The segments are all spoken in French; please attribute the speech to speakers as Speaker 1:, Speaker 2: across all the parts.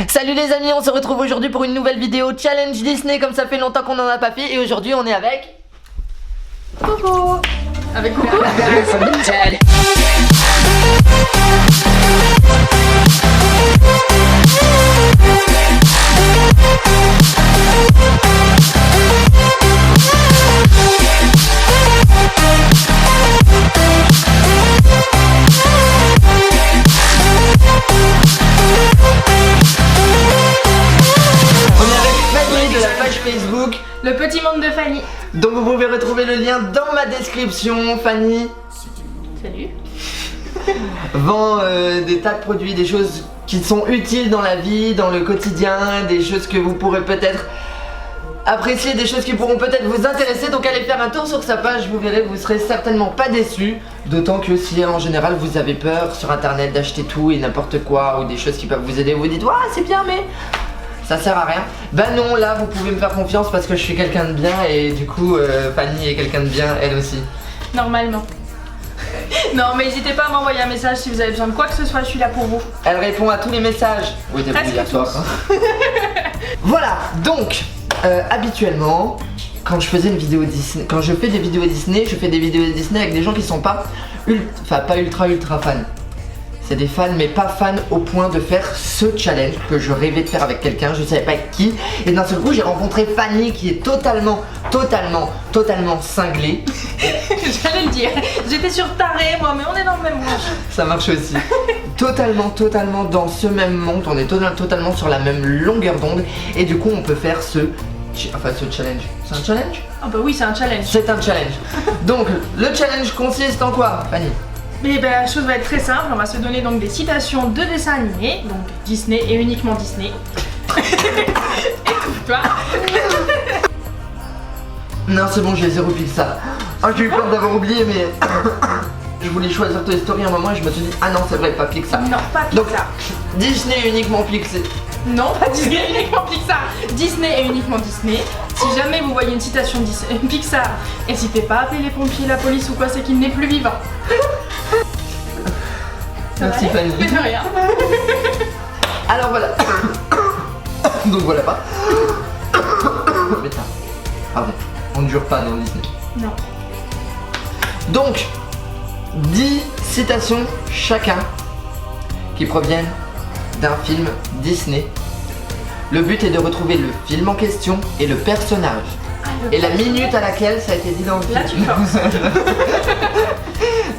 Speaker 1: Salut les amis, on se retrouve aujourd'hui pour une nouvelle vidéo challenge Disney, comme ça fait longtemps qu'on en a pas fait. Et aujourd'hui on est avec...
Speaker 2: Coucou. Avec Coucou.
Speaker 1: Facebook,
Speaker 2: Le petit monde de Fanny.
Speaker 1: donc vous pouvez retrouver le lien dans ma description. Fanny
Speaker 2: Salut.
Speaker 1: vend des tas de produits, des choses qui sont utiles dans la vie, dans le quotidien, des choses que vous pourrez peut-être apprécier, des choses qui pourront peut-être vous intéresser. Donc allez faire un tour sur sa page, vous verrez, vous serez certainement pas déçus. D'autant que si en général vous avez peur sur internet d'acheter tout et n'importe quoi, ou des choses qui peuvent vous aider, vous dites ouais c'est bien mais ça sert à rien. Bah non, là vous pouvez me faire confiance parce que je suis quelqu'un de bien et du coup Fanny est quelqu'un de bien elle aussi.
Speaker 2: Normalement. Non mais n'hésitez pas à m'envoyer un message si vous avez besoin de quoi que ce soit, je suis là pour vous.
Speaker 1: Elle répond à tous les messages. Oui, t'as
Speaker 2: Presque
Speaker 1: hier soir.
Speaker 2: tous.
Speaker 1: Voilà, donc habituellement quand je faisais une vidéo Disney, quand je fais des vidéos Disney, je fais des vidéos Disney avec des gens qui sont pas ultra fans. C'est des fans mais pas fans au point de faire ce challenge que je rêvais de faire avec quelqu'un, je savais pas avec qui. Et d'un seul coup j'ai rencontré Fanny qui est totalement cinglée.
Speaker 2: J'allais le dire, j'étais sur taré moi, mais on est dans le même monde.
Speaker 1: Ça marche aussi. totalement dans ce même monde, on est totalement sur la même longueur d'onde. Et du coup on peut faire ce challenge. C'est un challenge?
Speaker 2: Ah bah oui, c'est un challenge.
Speaker 1: C'est un challenge. Donc le challenge consiste en quoi, Fanny?
Speaker 2: Mais ben, la chose va être très simple, on va se donner donc des citations de dessins animés, donc Disney et uniquement Disney. Écoute-toi.
Speaker 1: Non c'est bon, j'ai 0 Pixar. Ah j'ai eu peur d'avoir oublié mais je voulais choisir Toy Story un moment et je me suis dit ah non c'est vrai pas Pixar.
Speaker 2: Non, pas
Speaker 1: Donc
Speaker 2: Pixar.
Speaker 1: Disney uniquement Pixar.
Speaker 2: Non, pas Disney, uniquement Pixar. Disney et uniquement Disney. Si jamais vous voyez une citation Pixar, n'hésitez pas à appeler les pompiers, la police ou quoi, c'est qu'il n'est plus vivant.
Speaker 1: Merci Fanny.
Speaker 2: Mais de rien.
Speaker 1: Alors voilà. Donc voilà pas. Putain. Pardon. On ne jure pas dans Disney.
Speaker 2: Non.
Speaker 1: Donc 10 citations chacun qui proviennent d'un film Disney. Le but est de retrouver le film en question et le personnage. Et la minute à laquelle ça a été dit dans le film.
Speaker 2: Là tu forces.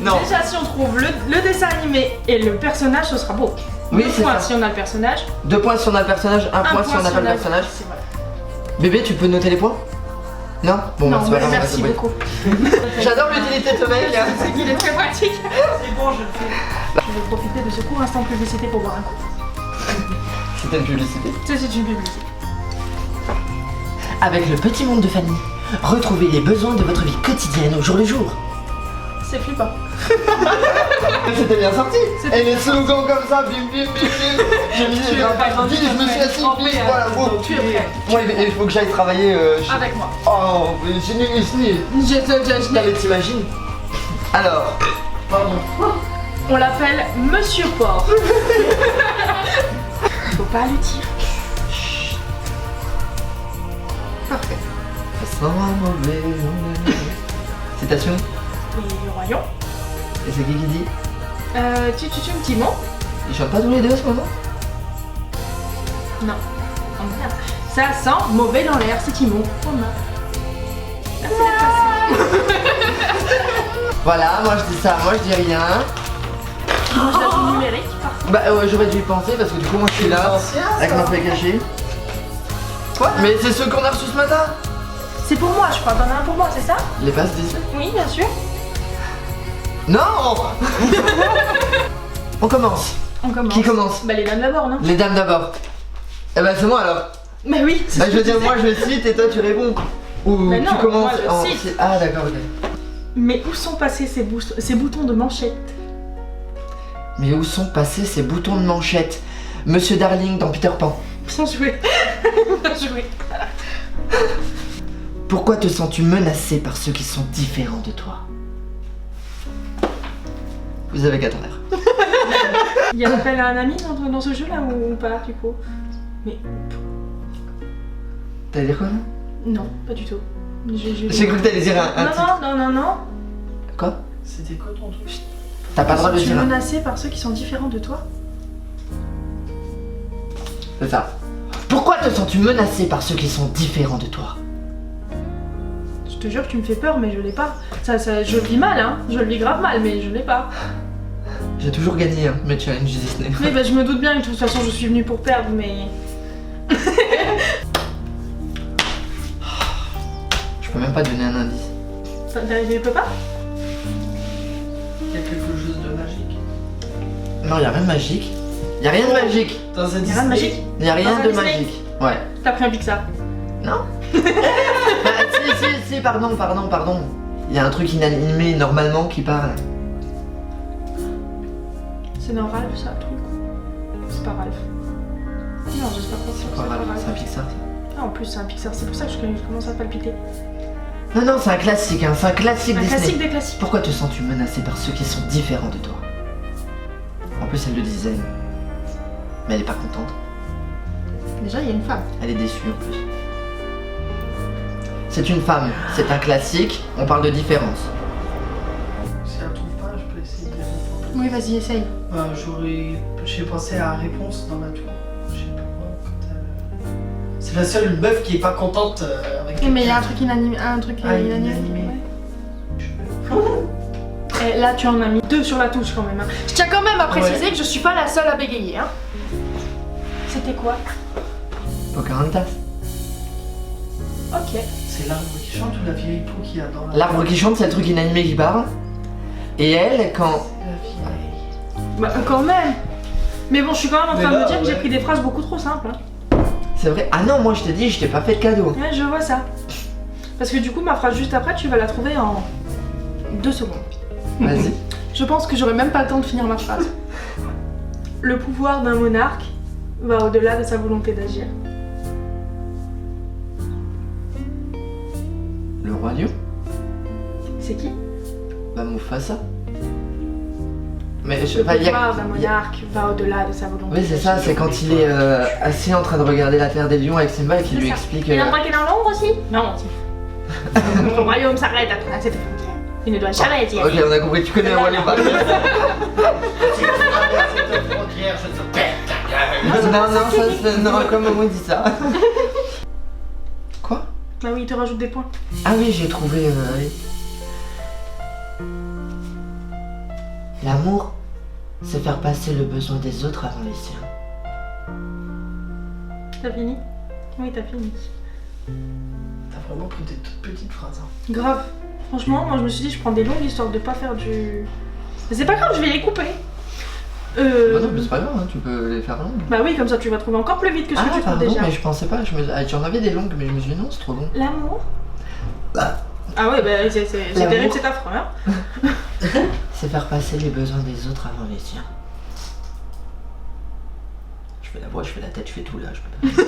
Speaker 1: Non.
Speaker 2: Déjà si on trouve le dessin animé et le personnage, ce sera beau.
Speaker 1: Oui,
Speaker 2: 2
Speaker 1: c'est
Speaker 2: points
Speaker 1: ça.
Speaker 2: si on a le personnage.
Speaker 1: 2 points si on a le personnage, 1 point si on n'a pas le personnage.
Speaker 2: C'est vrai.
Speaker 1: Bébé, tu peux noter les points? Non? Bon, bah,
Speaker 2: Non,
Speaker 1: c'est pas grave, on va
Speaker 2: merci
Speaker 1: se
Speaker 2: beaucoup.
Speaker 1: J'adore l'utilité de ce mec.
Speaker 2: C'est qu'il est très pratique. C'est bon, je le fais. Je vais profiter de ce court instant publicité pour boire un coup.
Speaker 1: C'était une publicité.
Speaker 2: C'est une publicité.
Speaker 1: Avec le petit monde de Fanny, retrouvez les besoins de votre vie quotidienne au jour le jour.
Speaker 2: C'est flippant.
Speaker 1: C'était bien sorti.
Speaker 2: C'était
Speaker 1: Et les slogans comme ça, bim bim bim bim. J'ai mis
Speaker 2: Tu es pas attendu,
Speaker 1: je me suis assis,
Speaker 2: trempé,
Speaker 1: bim, voilà,
Speaker 2: hein.
Speaker 1: wow.
Speaker 2: Tu es prêt.
Speaker 1: Moi, il faut que j'aille travailler
Speaker 2: Avec moi.
Speaker 1: Oh, c'est nul.
Speaker 2: Je
Speaker 1: Mais t'imagines? Alors, pardon.
Speaker 2: On l'appelle Monsieur Porc. Faut pas lui dire.
Speaker 1: Parfait. Ça sent mauvais. Citation.
Speaker 2: Et le royaume.
Speaker 1: Et c'est qui dit?
Speaker 2: Timon.
Speaker 1: Ils chantent pas tous les deux à ce moment?
Speaker 2: Non. Oh merde. Ça sent mauvais dans l'air, c'est Timon. Oh non. Merci d'être passé.
Speaker 1: Voilà, moi je dis ça, moi je dis rien.
Speaker 2: Projection numérique.
Speaker 1: Bah ouais, j'aurais dû y penser parce que du coup moi je suis là avec ma feuille cachée. Quoi? Mais c'est ceux qu'on a reçus ce matin.
Speaker 2: C'est pour moi, je crois. T'en as un pour moi, c'est ça?
Speaker 1: Les passes Disney?
Speaker 2: Oui, bien sûr.
Speaker 1: Non. On commence.
Speaker 2: On commence.
Speaker 1: Qui commence?
Speaker 2: Bah les dames d'abord, non?
Speaker 1: Les dames d'abord. Eh bah c'est moi alors.
Speaker 2: Mais oui.
Speaker 1: Bah je veux dire moi je cite et toi tu réponds. Ou
Speaker 2: Mais non,
Speaker 1: tu commences
Speaker 2: moi, je cite.
Speaker 1: Ah d'accord, ok.
Speaker 2: Mais où sont passés ces boutons de manchette?
Speaker 1: Mais où sont passés ces boutons de manchette? Monsieur Darling dans Peter Pan.
Speaker 2: Bien joué. Bien joué.
Speaker 1: Pourquoi te sens-tu menacé par ceux qui sont différents de toi? Vous avez qu'à l'air.
Speaker 2: Il y a l'appel à un ami dans ce jeu là ou pas du coup? Mais
Speaker 1: T'as dit quoi là?
Speaker 2: non, pas du tout.
Speaker 1: J'ai cru que t'allais dire un titre.
Speaker 2: Non.
Speaker 1: Quoi?
Speaker 3: C'était quoi ton truc?
Speaker 1: T'as pas le droit de
Speaker 2: Tu es
Speaker 1: dire un.
Speaker 2: menacé par ceux qui sont différents de toi?
Speaker 1: C'est ça. Pourquoi te sens-tu menacé par ceux qui sont différents de toi?
Speaker 2: Je te jure que tu me fais peur, mais je l'ai pas. Je le vis mal, hein. Je le vis grave mal, mais je l'ai pas.
Speaker 1: J'ai toujours gagné hein, mes challenges Disney.
Speaker 2: Oui, bah je me doute bien, de toute façon je suis venue pour perdre, mais...
Speaker 1: Je peux même pas donner un indice.
Speaker 2: Tu peux pas?
Speaker 3: Il y a quelque chose de magique.
Speaker 1: Non, y a rien de magique. Y a rien de magique.
Speaker 3: Dans un
Speaker 2: Y'a rien de magique?
Speaker 3: Disney.
Speaker 1: Y a rien
Speaker 2: Dans un
Speaker 1: de
Speaker 2: Disney.
Speaker 1: magique. Ouais.
Speaker 2: T'as pris un Pixar.
Speaker 1: Non. Bah, si, pardon. Y a un truc inanimé normalement qui parle.
Speaker 2: C'est dans Ralph ça, le truc? C'est pas Ralph. Non, j'espère pas que
Speaker 1: C'est pas grave, c'est un Pixar.
Speaker 2: Ah, en plus c'est un Pixar, c'est pour ça que je commence à palpiter.
Speaker 1: Non, c'est un classique, hein. C'est un classique
Speaker 2: Un
Speaker 1: Disney.
Speaker 2: classique des classiques.
Speaker 1: Pourquoi te sens-tu menacé par ceux qui sont différents de toi? En plus, elle le disait. Mais elle est pas contente.
Speaker 2: Déjà, il y a une femme.
Speaker 1: Elle est déçue en plus. C'est une femme, c'est un classique, on parle de différence.
Speaker 3: Si elle trouve pas, je peux essayer de répondre.
Speaker 2: Oui, vas-y, essaye.
Speaker 3: J'ai pensé à la réponse dans la tour. Je sais pas quoi, quand elle... C'est la seule meuf qui est pas contente avec.
Speaker 2: Oui, mais il y a un truc inanimé.
Speaker 3: inanimé.
Speaker 2: Ouais. Et là, tu en as mis 2 sur la touche quand même. Hein. Je tiens quand même à préciser que je suis pas la seule à bégayer. Hein. C'était quoi?
Speaker 1: Pocahontas.
Speaker 2: Ok.
Speaker 3: C'est l'arbre qui chante ou la vieille poux qui a dans la.
Speaker 1: L'arbre qui chante, c'est le truc inanimé qui parle. Et elle, quand...
Speaker 3: C'est la vieille.
Speaker 2: Bah, quand même. Mais bon, je suis quand même en train
Speaker 3: Mais
Speaker 2: de me
Speaker 3: là,
Speaker 2: dire que j'ai
Speaker 3: ouais.
Speaker 2: pris des phrases beaucoup trop simples. Hein.
Speaker 1: C'est vrai. Ah non, moi je t'ai dit, je t'ai pas fait de cadeau.
Speaker 2: Ouais, je vois ça. Parce que du coup, ma phrase juste après, tu vas la trouver en 2 secondes.
Speaker 1: Vas-y.
Speaker 2: Je pense que j'aurai même pas le temps de finir ma phrase. Le pouvoir d'un monarque va au-delà de sa volonté d'agir.
Speaker 1: Le roi lion?
Speaker 2: C'est qui?
Speaker 1: Bah Mufasa. Mais je
Speaker 2: Le
Speaker 1: pas,
Speaker 2: pouvoir d'un monarque va au-delà de sa volonté
Speaker 1: Oui, c'est ça, c'est quand il est assis en train de regarder la terre des lions avec Simba et qu'il lui explique.
Speaker 2: Il a braqué dans l'ombre aussi? Non. Mon royaume s'arrête à cette frontière. Il ne doit jamais être
Speaker 1: Ok, on a compris, tu connais le roi lion. Non, comment on dit ça? Quoi?
Speaker 2: Bah oui, il te rajoute des points.
Speaker 1: Ah oui, j'ai trouvé. Oui. L'amour, c'est faire passer le besoin des autres avant les siens.
Speaker 2: T'as fini? Oui, t'as fini.
Speaker 3: T'as vraiment pris des toutes petites phrases. Hein.
Speaker 2: Grave. Franchement, moi je me suis dit, je prends des longues histoires de pas faire du. Mais c'est pas grave, je vais les couper.
Speaker 1: Bah non, mais c'est pas grave, hein, tu peux les faire longues.
Speaker 2: Bah oui, comme ça tu vas trouver encore plus vite que ce que tu trouves
Speaker 1: pardon,
Speaker 2: déjà.
Speaker 1: mais je pensais pas, j'en avais des longues, mais je me suis dit non, c'est trop long.
Speaker 2: L'amour.
Speaker 1: Bah.
Speaker 2: Ah ouais, bah c'est terrible, c'est affreux. Hein.
Speaker 1: C'est faire passer les besoins des autres avant les siens. Je fais la voix, je fais la tête, je fais tout là, je peux pas.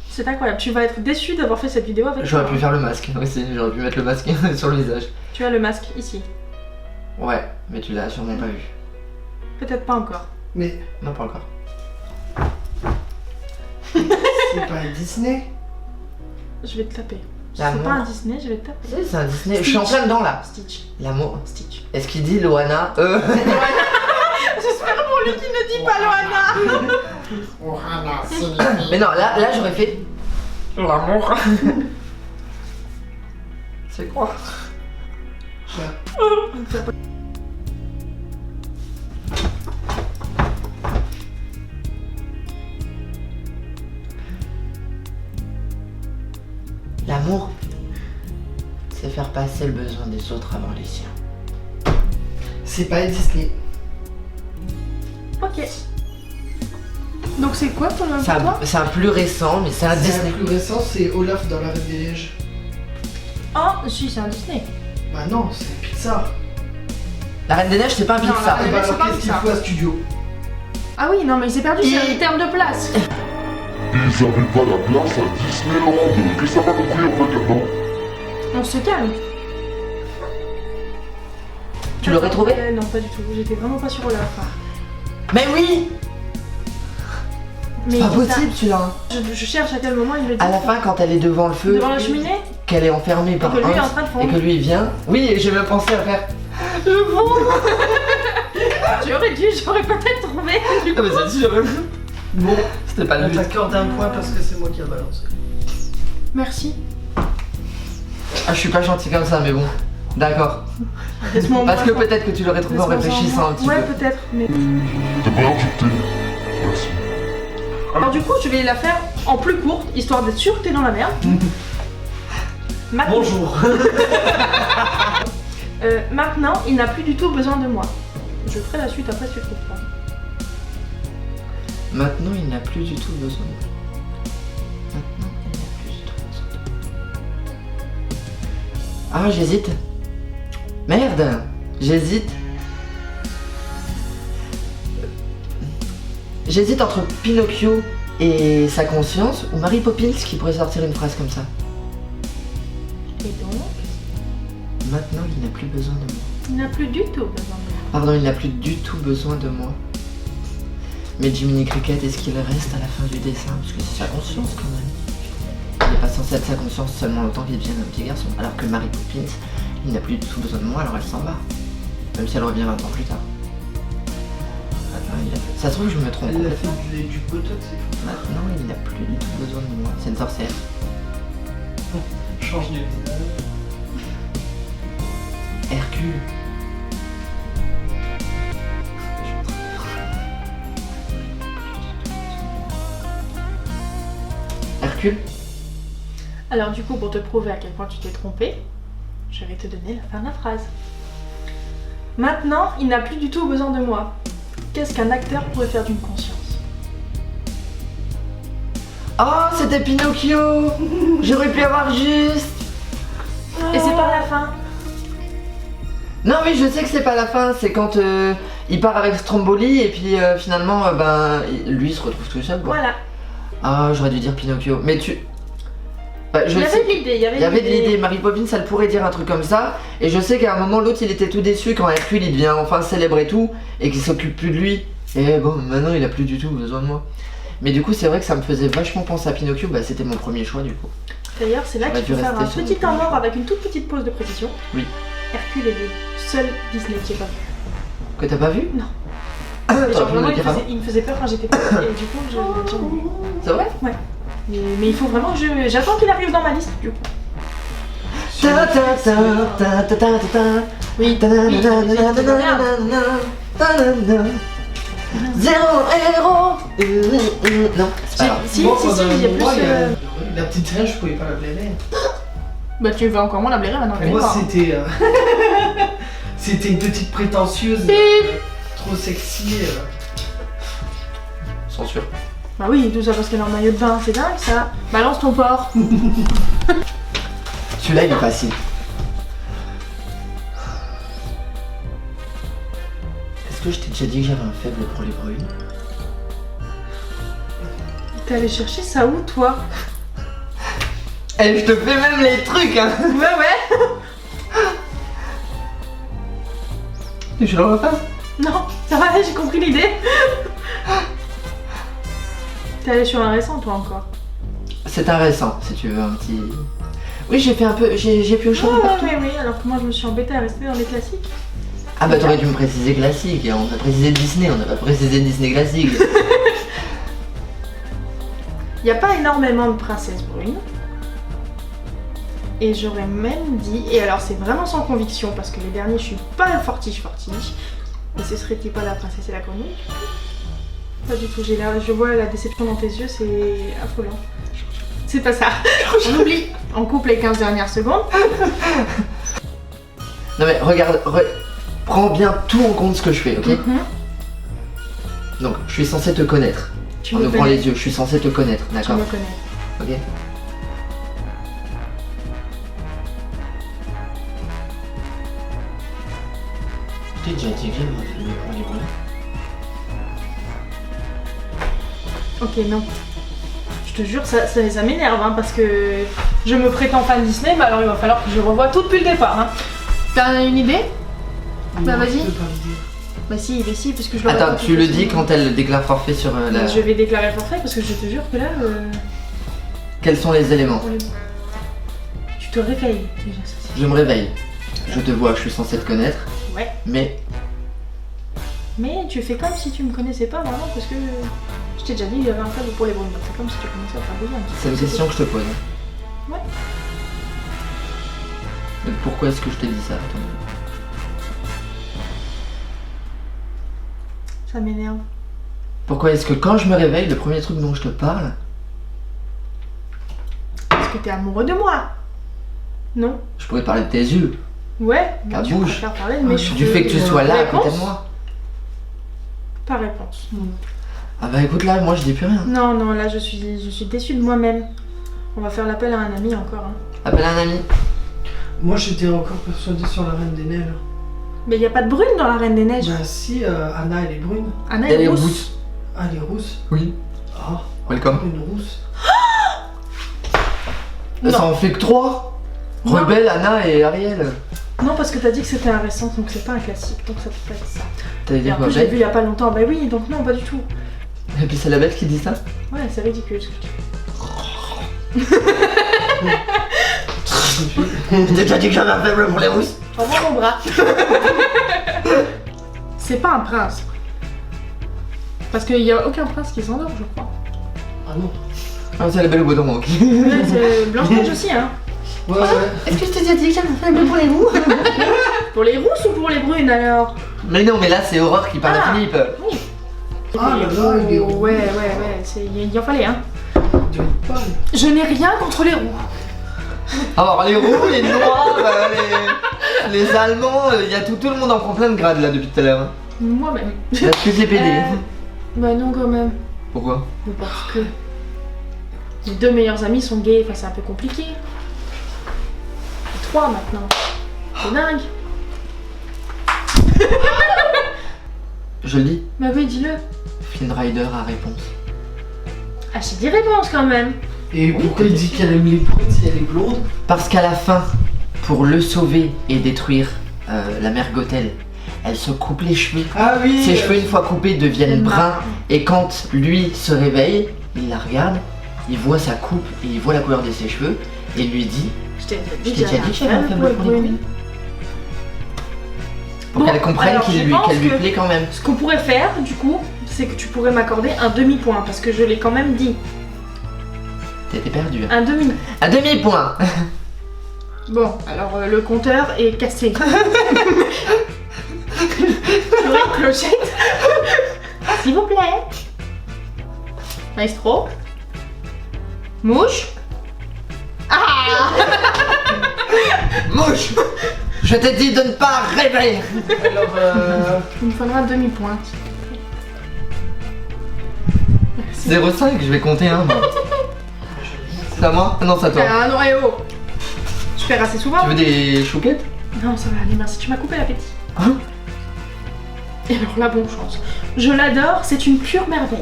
Speaker 2: C'est incroyable, tu vas être déçu d'avoir fait cette vidéo avec
Speaker 1: J'aurais
Speaker 2: moi.
Speaker 1: pu faire le masque aussi, j'aurais pu mettre le masque sur le visage.
Speaker 2: Tu as le masque ici.
Speaker 1: Ouais, mais tu l'as sûrement pas vu.
Speaker 2: Peut-être pas encore.
Speaker 3: Mais
Speaker 1: Non, pas encore.
Speaker 3: c'est pas Disney.
Speaker 2: Je vais te taper.
Speaker 1: L'amour.
Speaker 2: C'est pas un Disney, je vais te taper.
Speaker 1: C'est un Disney, je suis en plein dedans là.
Speaker 2: Stitch.
Speaker 1: L'amour.
Speaker 2: Stitch.
Speaker 1: Est-ce qu'il dit Loana
Speaker 2: J'espère pour lui qu'il ne dit pas Loana.
Speaker 1: Mais non, là j'aurais fait l'amour. C'est quoi? L'amour, c'est faire passer le besoin des autres avant les siens.
Speaker 3: C'est pas Disney.
Speaker 2: Ok. Donc c'est quoi pour toi?
Speaker 1: C'est un plus récent, mais c'est un Disney.
Speaker 3: Le plus récent, c'est Olaf dans la Reine des Neiges.
Speaker 2: Oh, si, c'est un Disney.
Speaker 3: Bah non, c'est Pixar.
Speaker 1: La Reine des Neiges, c'est pas un
Speaker 2: Non,
Speaker 1: Pixar.
Speaker 2: La Reine des
Speaker 3: Bah
Speaker 2: Neiges,
Speaker 3: alors
Speaker 2: c'est pas
Speaker 3: qu'est-ce qu'il
Speaker 2: Pixar.
Speaker 3: faut à studio?
Speaker 2: Ah oui, non, mais il s'est perdu, c'est un terme de place.
Speaker 4: Ils n'avaient pas la place à Disneyland. Qu'est-ce que ça va compris en fait là-dedans?
Speaker 2: On se calme.
Speaker 1: Tu l'aurais trouvé?
Speaker 2: Non, pas du tout. J'étais vraiment pas sur Olaf.
Speaker 1: Mais oui.
Speaker 2: Mais
Speaker 1: Pas
Speaker 2: il dit ça.
Speaker 1: possible celui-là.
Speaker 2: Je cherche à quel moment il le dit.
Speaker 1: À la fin, quand elle est devant le feu,
Speaker 2: Devant la cheminée.
Speaker 1: qu'elle est enfermée par
Speaker 2: que lui est en
Speaker 1: Hans,
Speaker 2: train de
Speaker 1: et
Speaker 2: fondre.
Speaker 1: que lui il vient. Oui, et j'ai même pensé à faire.
Speaker 2: J'aurais peut-être trouvé.
Speaker 1: Ah, mais ça, j'aurais pu.
Speaker 3: Bon,
Speaker 1: C'était pas le
Speaker 3: on
Speaker 1: but.
Speaker 3: t'accorde un point parce que c'est moi qui a balancé.
Speaker 2: Merci.
Speaker 1: Ah, je suis pas gentil comme ça, mais bon. D'accord.
Speaker 2: Laisse-moi en
Speaker 1: Parce que
Speaker 2: moi.
Speaker 1: peut-être que tu l'aurais trouvé en
Speaker 2: Laisse-moi
Speaker 1: réfléchissant un petit
Speaker 2: Ouais,
Speaker 1: peu.
Speaker 2: peut-être. Mais...
Speaker 4: T'es bien insulté. Merci.
Speaker 2: Alors du coup, je vais la faire en plus courte, histoire d'être sûre que t'es dans la merde. Maintenant,
Speaker 3: Bonjour.
Speaker 2: maintenant, il n'a plus du tout besoin de moi. Je ferai la suite après si tu trouves pas.
Speaker 1: Maintenant, il n'a plus du tout besoin de moi. Maintenant, il n'a plus du tout besoin de moi. Ah, j'hésite. Merde, j'hésite. J'hésite entre Pinocchio et sa conscience ou Mary Poppins qui pourrait sortir une phrase comme ça.
Speaker 2: Et donc,
Speaker 1: Maintenant, il n'a plus besoin de moi.
Speaker 2: il n'a plus du tout besoin de moi.
Speaker 1: Pardon, il n'a plus du tout besoin de moi. Mais Jiminy Cricket, est-ce qu'il reste à la fin du dessin? Parce que c'est sa conscience quand même. Il n'est pas censé être sa conscience seulement longtemps qu'il devienne un petit garçon. Alors que Mary Poppins, il n'a plus du tout besoin de moi, alors elle s'en va. Même si elle revient 20 ans plus tard. Maintenant, ça se trouve, je me trompe
Speaker 3: Elle a
Speaker 1: complètement.
Speaker 3: fait du botox et tout.
Speaker 1: Maintenant, il n'a plus du tout besoin de moi. C'est une sorcière.
Speaker 3: Change de visage.
Speaker 1: Hercule. Hercule?
Speaker 2: Alors du coup, pour te prouver à quel point tu t'es trompé, je vais te donner la fin de la phrase. Maintenant, il n'a plus du tout besoin de moi. Qu'est-ce qu'un acteur pourrait faire d'une conscience?
Speaker 1: Oh, c'était Pinocchio. J'aurais pu avoir juste.
Speaker 2: Et c'est pas la fin.
Speaker 1: Non, mais je sais que c'est pas la fin. C'est quand il part avec Stromboli et puis finalement, lui il se retrouve tout seul. Quoi.
Speaker 2: Voilà.
Speaker 1: Ah, j'aurais dû dire Pinocchio. Mais tu. Bah,
Speaker 2: Il y avait de l'idée, il y avait
Speaker 1: Il y avait de l'idée. Mary Poppins, elle pourrait dire un truc comme ça. Et je sais qu'à un moment, l'autre, il était tout déçu quand Hercule il devient enfin célèbre et tout, et qu'il s'occupe plus de lui. Et bon, maintenant, il a plus du tout besoin de moi. Mais du coup, c'est vrai que ça me faisait vachement penser à Pinocchio. Bah, c'était mon premier choix du coup.
Speaker 2: D'ailleurs, c'est là
Speaker 1: J'aurais
Speaker 2: qu'il faut
Speaker 1: dû
Speaker 2: faire un
Speaker 1: rester sur
Speaker 2: petit
Speaker 1: le
Speaker 2: temps
Speaker 1: premier
Speaker 2: mort
Speaker 1: choix.
Speaker 2: avec une toute petite pause de précision.
Speaker 1: Oui.
Speaker 2: Hercule est le seul Disney qui est pas vu.
Speaker 1: Que t'as pas vu?
Speaker 2: Non.
Speaker 1: T'aurais
Speaker 2: Mais genre
Speaker 1: pu me
Speaker 2: vraiment,
Speaker 1: le dire avant.
Speaker 2: il me faisait peur quand j'étais petite et du coup, j'ai oublié.
Speaker 1: C'est vrai?
Speaker 2: Mais il faut vraiment que j'attends qu'il arrive dans ma liste du coup.
Speaker 1: Ta ta ta ta ta ta ta ta.
Speaker 2: Oui,
Speaker 1: Ta na
Speaker 2: oui,
Speaker 1: na na na
Speaker 2: j'ai dit
Speaker 1: na
Speaker 2: merde.
Speaker 1: na na na na. Zéro héros. Non, c'est pas grave.
Speaker 2: Si,
Speaker 3: Moi,
Speaker 2: si,
Speaker 3: pendant un
Speaker 2: il y a
Speaker 3: moment,
Speaker 2: plus...
Speaker 3: la petite reine, je pouvais pas la blairer.
Speaker 2: Bah tu veux encore moins la blairer maintenant,
Speaker 3: Et moi, c'était. C'était une petite prétentieuse. Trop sexy.
Speaker 1: Censure.
Speaker 2: Bah oui, tout ça parce qu'elle est en maillot de bain, c'est dingue ça. Balance ton porc.
Speaker 1: Celui-là, il est facile. Est-ce que je t'ai déjà dit que j'avais un faible pour les brunes?
Speaker 2: T'es allé chercher ça où toi?
Speaker 1: Eh, je te fais même les trucs, hein.
Speaker 2: Ouais.
Speaker 1: Je le refasse.
Speaker 2: Non, ça va, j'ai compris l'idée. T'es allé sur un récent toi encore.
Speaker 1: C'est un récent, si tu veux, un petit... Oui, j'ai fait un peu... J'ai pioché un peu partout.
Speaker 2: Oui, alors que moi je me suis embêtée à rester dans les classiques.
Speaker 1: Ah bah t'aurais dû me préciser classique, et on a précisé Disney, on n'a pas précisé Disney classique.
Speaker 2: Il n'y a pas énormément de princesses brunes. Et j'aurais même dit, et alors c'est vraiment sans conviction parce que les derniers je suis pas fortiche. Mais ce serait-il pas la princesse et la grenouille? Pas du tout, je vois la déception dans tes yeux, c'est affolant. C'est pas ça. On oublie, on coupe les 15 dernières secondes.
Speaker 1: Non mais regarde, prends bien tout en compte ce que je fais, ok? Donc, je suis censé te connaître.
Speaker 2: Tu
Speaker 1: En
Speaker 2: me
Speaker 1: ouvrant
Speaker 2: connais.
Speaker 1: les yeux, je suis censé te connaître,
Speaker 2: Tu
Speaker 1: d'accord?
Speaker 2: me connais.
Speaker 1: Ok. T'es déjà intégré le film pour les brunes?
Speaker 2: Ok, non. Je te jure, ça m'énerve hein, parce que je me prétends fan Disney, bah alors il va falloir que je revoie tout depuis le départ. Hein. T'as une idée? Bah,
Speaker 3: Non,
Speaker 2: vas-y.
Speaker 3: je peux pas le dire.
Speaker 2: Bah si, parce que je l'aurais
Speaker 1: Attends,
Speaker 2: pas
Speaker 1: tu
Speaker 2: fait
Speaker 1: le
Speaker 2: facilement.
Speaker 1: dis quand elle déclare forfait sur la...
Speaker 2: Je vais déclarer forfait parce que je te jure que là,
Speaker 1: Quels sont les éléments?
Speaker 2: tu te réveilles déjà. Ça, c'est-
Speaker 1: Je me réveille. Je te vois, je suis censé te connaître.
Speaker 2: Ouais.
Speaker 1: Mais
Speaker 2: Mais tu fais comme si tu me connaissais pas vraiment parce que je t'ai déjà dit il y avait un faible pour les brunes. Donc c'est comme si tu commençais à faire besoin.
Speaker 1: c'est une question que je te pose.
Speaker 2: Ouais.
Speaker 1: Mais pourquoi est-ce que je t'ai dit ça à ton avis?
Speaker 2: Ça m'énerve.
Speaker 1: Pourquoi est-ce que quand je me réveille, le premier truc dont je te parle,
Speaker 2: Parce que t'es amoureux de moi. Non?
Speaker 1: je pourrais parler de tes yeux,
Speaker 2: Ouais,
Speaker 1: Ta
Speaker 2: moi tu
Speaker 1: bouche.
Speaker 2: préfères parler de mes cheveux.
Speaker 1: du fait que tu sois là à côté de
Speaker 2: Réponse?
Speaker 1: moi.
Speaker 2: Pas réponse.
Speaker 1: Ah bah écoute là, moi je dis plus rien.
Speaker 2: Non, non, là je suis déçue de moi-même. On va faire l'appel à un ami encore. Hein.
Speaker 1: Appelle un ami.
Speaker 3: Moi j'étais encore persuadé sur la Reine des Neiges.
Speaker 2: Mais y a pas de brune dans la Reine des Neiges.
Speaker 3: Bah si, Anna elle est brune.
Speaker 2: Anna
Speaker 1: Elle
Speaker 2: est
Speaker 1: est
Speaker 2: rousse.
Speaker 1: rousse.
Speaker 3: Ah elle est rousse.
Speaker 1: Oui.
Speaker 3: Ah,
Speaker 1: Welcome.
Speaker 3: une rousse.
Speaker 2: Non.
Speaker 1: Ça en fait que 3.
Speaker 2: Non.
Speaker 1: Rebelle, Anna et Ariel.
Speaker 2: Non, parce que t'as dit que c'était un récent, donc c'est pas un classique, donc ça peut pas être ça.
Speaker 1: T'as
Speaker 2: Et
Speaker 1: dit
Speaker 2: en
Speaker 1: quoi,
Speaker 2: plus, je l'ai
Speaker 1: bête?
Speaker 2: vu il y a pas longtemps. Bah oui, donc non, pas du tout.
Speaker 1: Et puis c'est la bête qui dit ça?
Speaker 2: Ouais, c'est ridicule ce que je dis.
Speaker 1: T'as déjà dit que j'avais un faible pour les rousses?
Speaker 2: Prends-moi mon bras. C'est pas un prince. Parce qu'il y a aucun prince qui s'endort, je crois.
Speaker 3: Ah non.
Speaker 1: Ah c'est la belle au bois dormant, ok.
Speaker 2: Ouais, c'est Blanche-Neige aussi, hein.
Speaker 3: Ouais, ouais.
Speaker 1: Est-ce que je t'ai déjà dit que j'avais un faible pour les roux?
Speaker 2: Pour les rousses ou pour les brunes alors?
Speaker 1: Mais non, mais là c'est Aurore qui parle
Speaker 2: Ah.
Speaker 1: à Philippe.
Speaker 2: Oui.
Speaker 3: Ah là là, il est roux.
Speaker 2: Ouais, il en fallait, hein.
Speaker 3: Tu veux pas,
Speaker 2: Je n'ai rien contre les roux.
Speaker 1: Alors les roux, les noirs, les allemands, il y a tout le monde en prend plein de grades là depuis tout à l'heure.
Speaker 2: Moi-même.
Speaker 1: Il y a que les PD.
Speaker 2: Bah non, quand même.
Speaker 1: Pourquoi?
Speaker 2: Mais parce que mes deux meilleurs amis sont gays, enfin c'est un peu compliqué. Et 3 maintenant. C'est dingue.
Speaker 1: Je le dis,
Speaker 2: Bah oui, dis-le.
Speaker 1: Flynn Rider a réponse.
Speaker 2: Ah, j'ai dit réponse quand même.
Speaker 3: Et pourquoi il dit qu'elle aime les brunes si elle est blonde?
Speaker 1: Parce qu'à la fin, pour le sauver et détruire la mère Gothel, elle se coupe les cheveux.
Speaker 3: Ah oui.
Speaker 1: Ses cheveux, une fois coupés, deviennent
Speaker 2: marron.
Speaker 1: bruns. Et quand lui se réveille, il la regarde, il voit sa coupe et il voit la couleur de ses cheveux. Et il lui dit,
Speaker 2: Je t'ai
Speaker 1: je t'ai déjà dit que j'avais un faible pour les brunes. Pour
Speaker 2: Bon,
Speaker 1: qu'elle comprenne
Speaker 2: alors, je
Speaker 1: qu'elle
Speaker 2: pense
Speaker 1: lui
Speaker 2: que-
Speaker 1: plaît quand même.
Speaker 2: Ce qu'on pourrait faire, du coup, c'est que tu pourrais m'accorder un demi-point, parce que je l'ai quand même dit.
Speaker 1: T'étais perdu.
Speaker 2: Un demi.
Speaker 1: Un demi-point.
Speaker 2: Bon, alors le compteur est cassé. J'aurais une clochette. S'il vous plaît. Maestro. Mouche. Ah.
Speaker 1: Mouche. Je t'ai dit de ne pas rêver.
Speaker 3: Alors,
Speaker 2: Il me faudra un demi-point.
Speaker 1: 0,5, je vais compter un. moi. C'est à moi? Ah non, c'est à toi.
Speaker 2: Ah non, oh. Je perds assez souvent.
Speaker 1: Tu veux des chouquettes?
Speaker 2: Non, ça va aller, merci. Tu m'as coupé l'appétit.
Speaker 1: Hein?
Speaker 2: Et alors là, bonne chance. Je l'adore, c'est une pure merveille.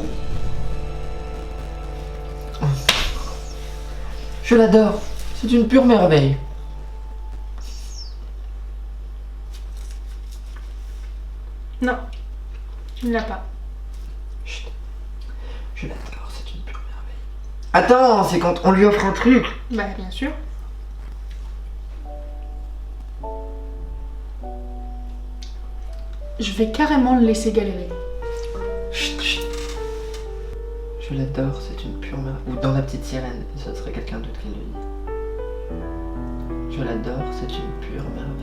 Speaker 1: Je l'adore. C'est une pure merveille.
Speaker 2: Non, tu ne l'as pas.
Speaker 1: Chut. Je l'adore, c'est une pure merveille. Attends, c'est quand on lui offre un truc.
Speaker 2: Bah, bien sûr. Je vais carrément le laisser galérer.
Speaker 1: Chut, chut. Je l'adore, c'est une pure merveille. Ou dans la petite sirène, ce serait quelqu'un d'autre qui le dit. Je l'adore, c'est une pure merveille.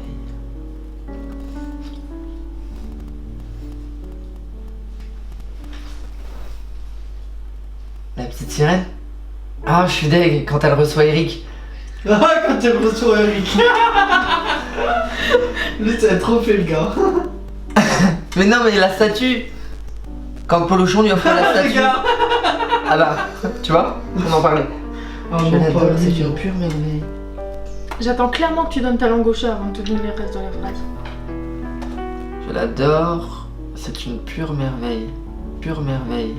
Speaker 1: La petite sirène? Ah, je suis deg quand elle reçoit Eric.
Speaker 3: ah, quand elle reçoit Eric. Lui, ça a trop fait le gars.
Speaker 1: Mais non, mais la statue. Quand Polochon lui offre la
Speaker 3: Les
Speaker 1: statue.
Speaker 3: gars.
Speaker 1: Ah bah, tu vois, on en parlait.
Speaker 3: Ah,
Speaker 1: Je
Speaker 3: non,
Speaker 1: l'adore,
Speaker 3: pas
Speaker 1: c'est
Speaker 3: lui.
Speaker 1: une pure merveille.
Speaker 2: J'attends clairement que tu donnes ta langue au chat avant de te donner le reste de la phrase.
Speaker 1: Je l'adore, c'est une pure merveille. Pure merveille.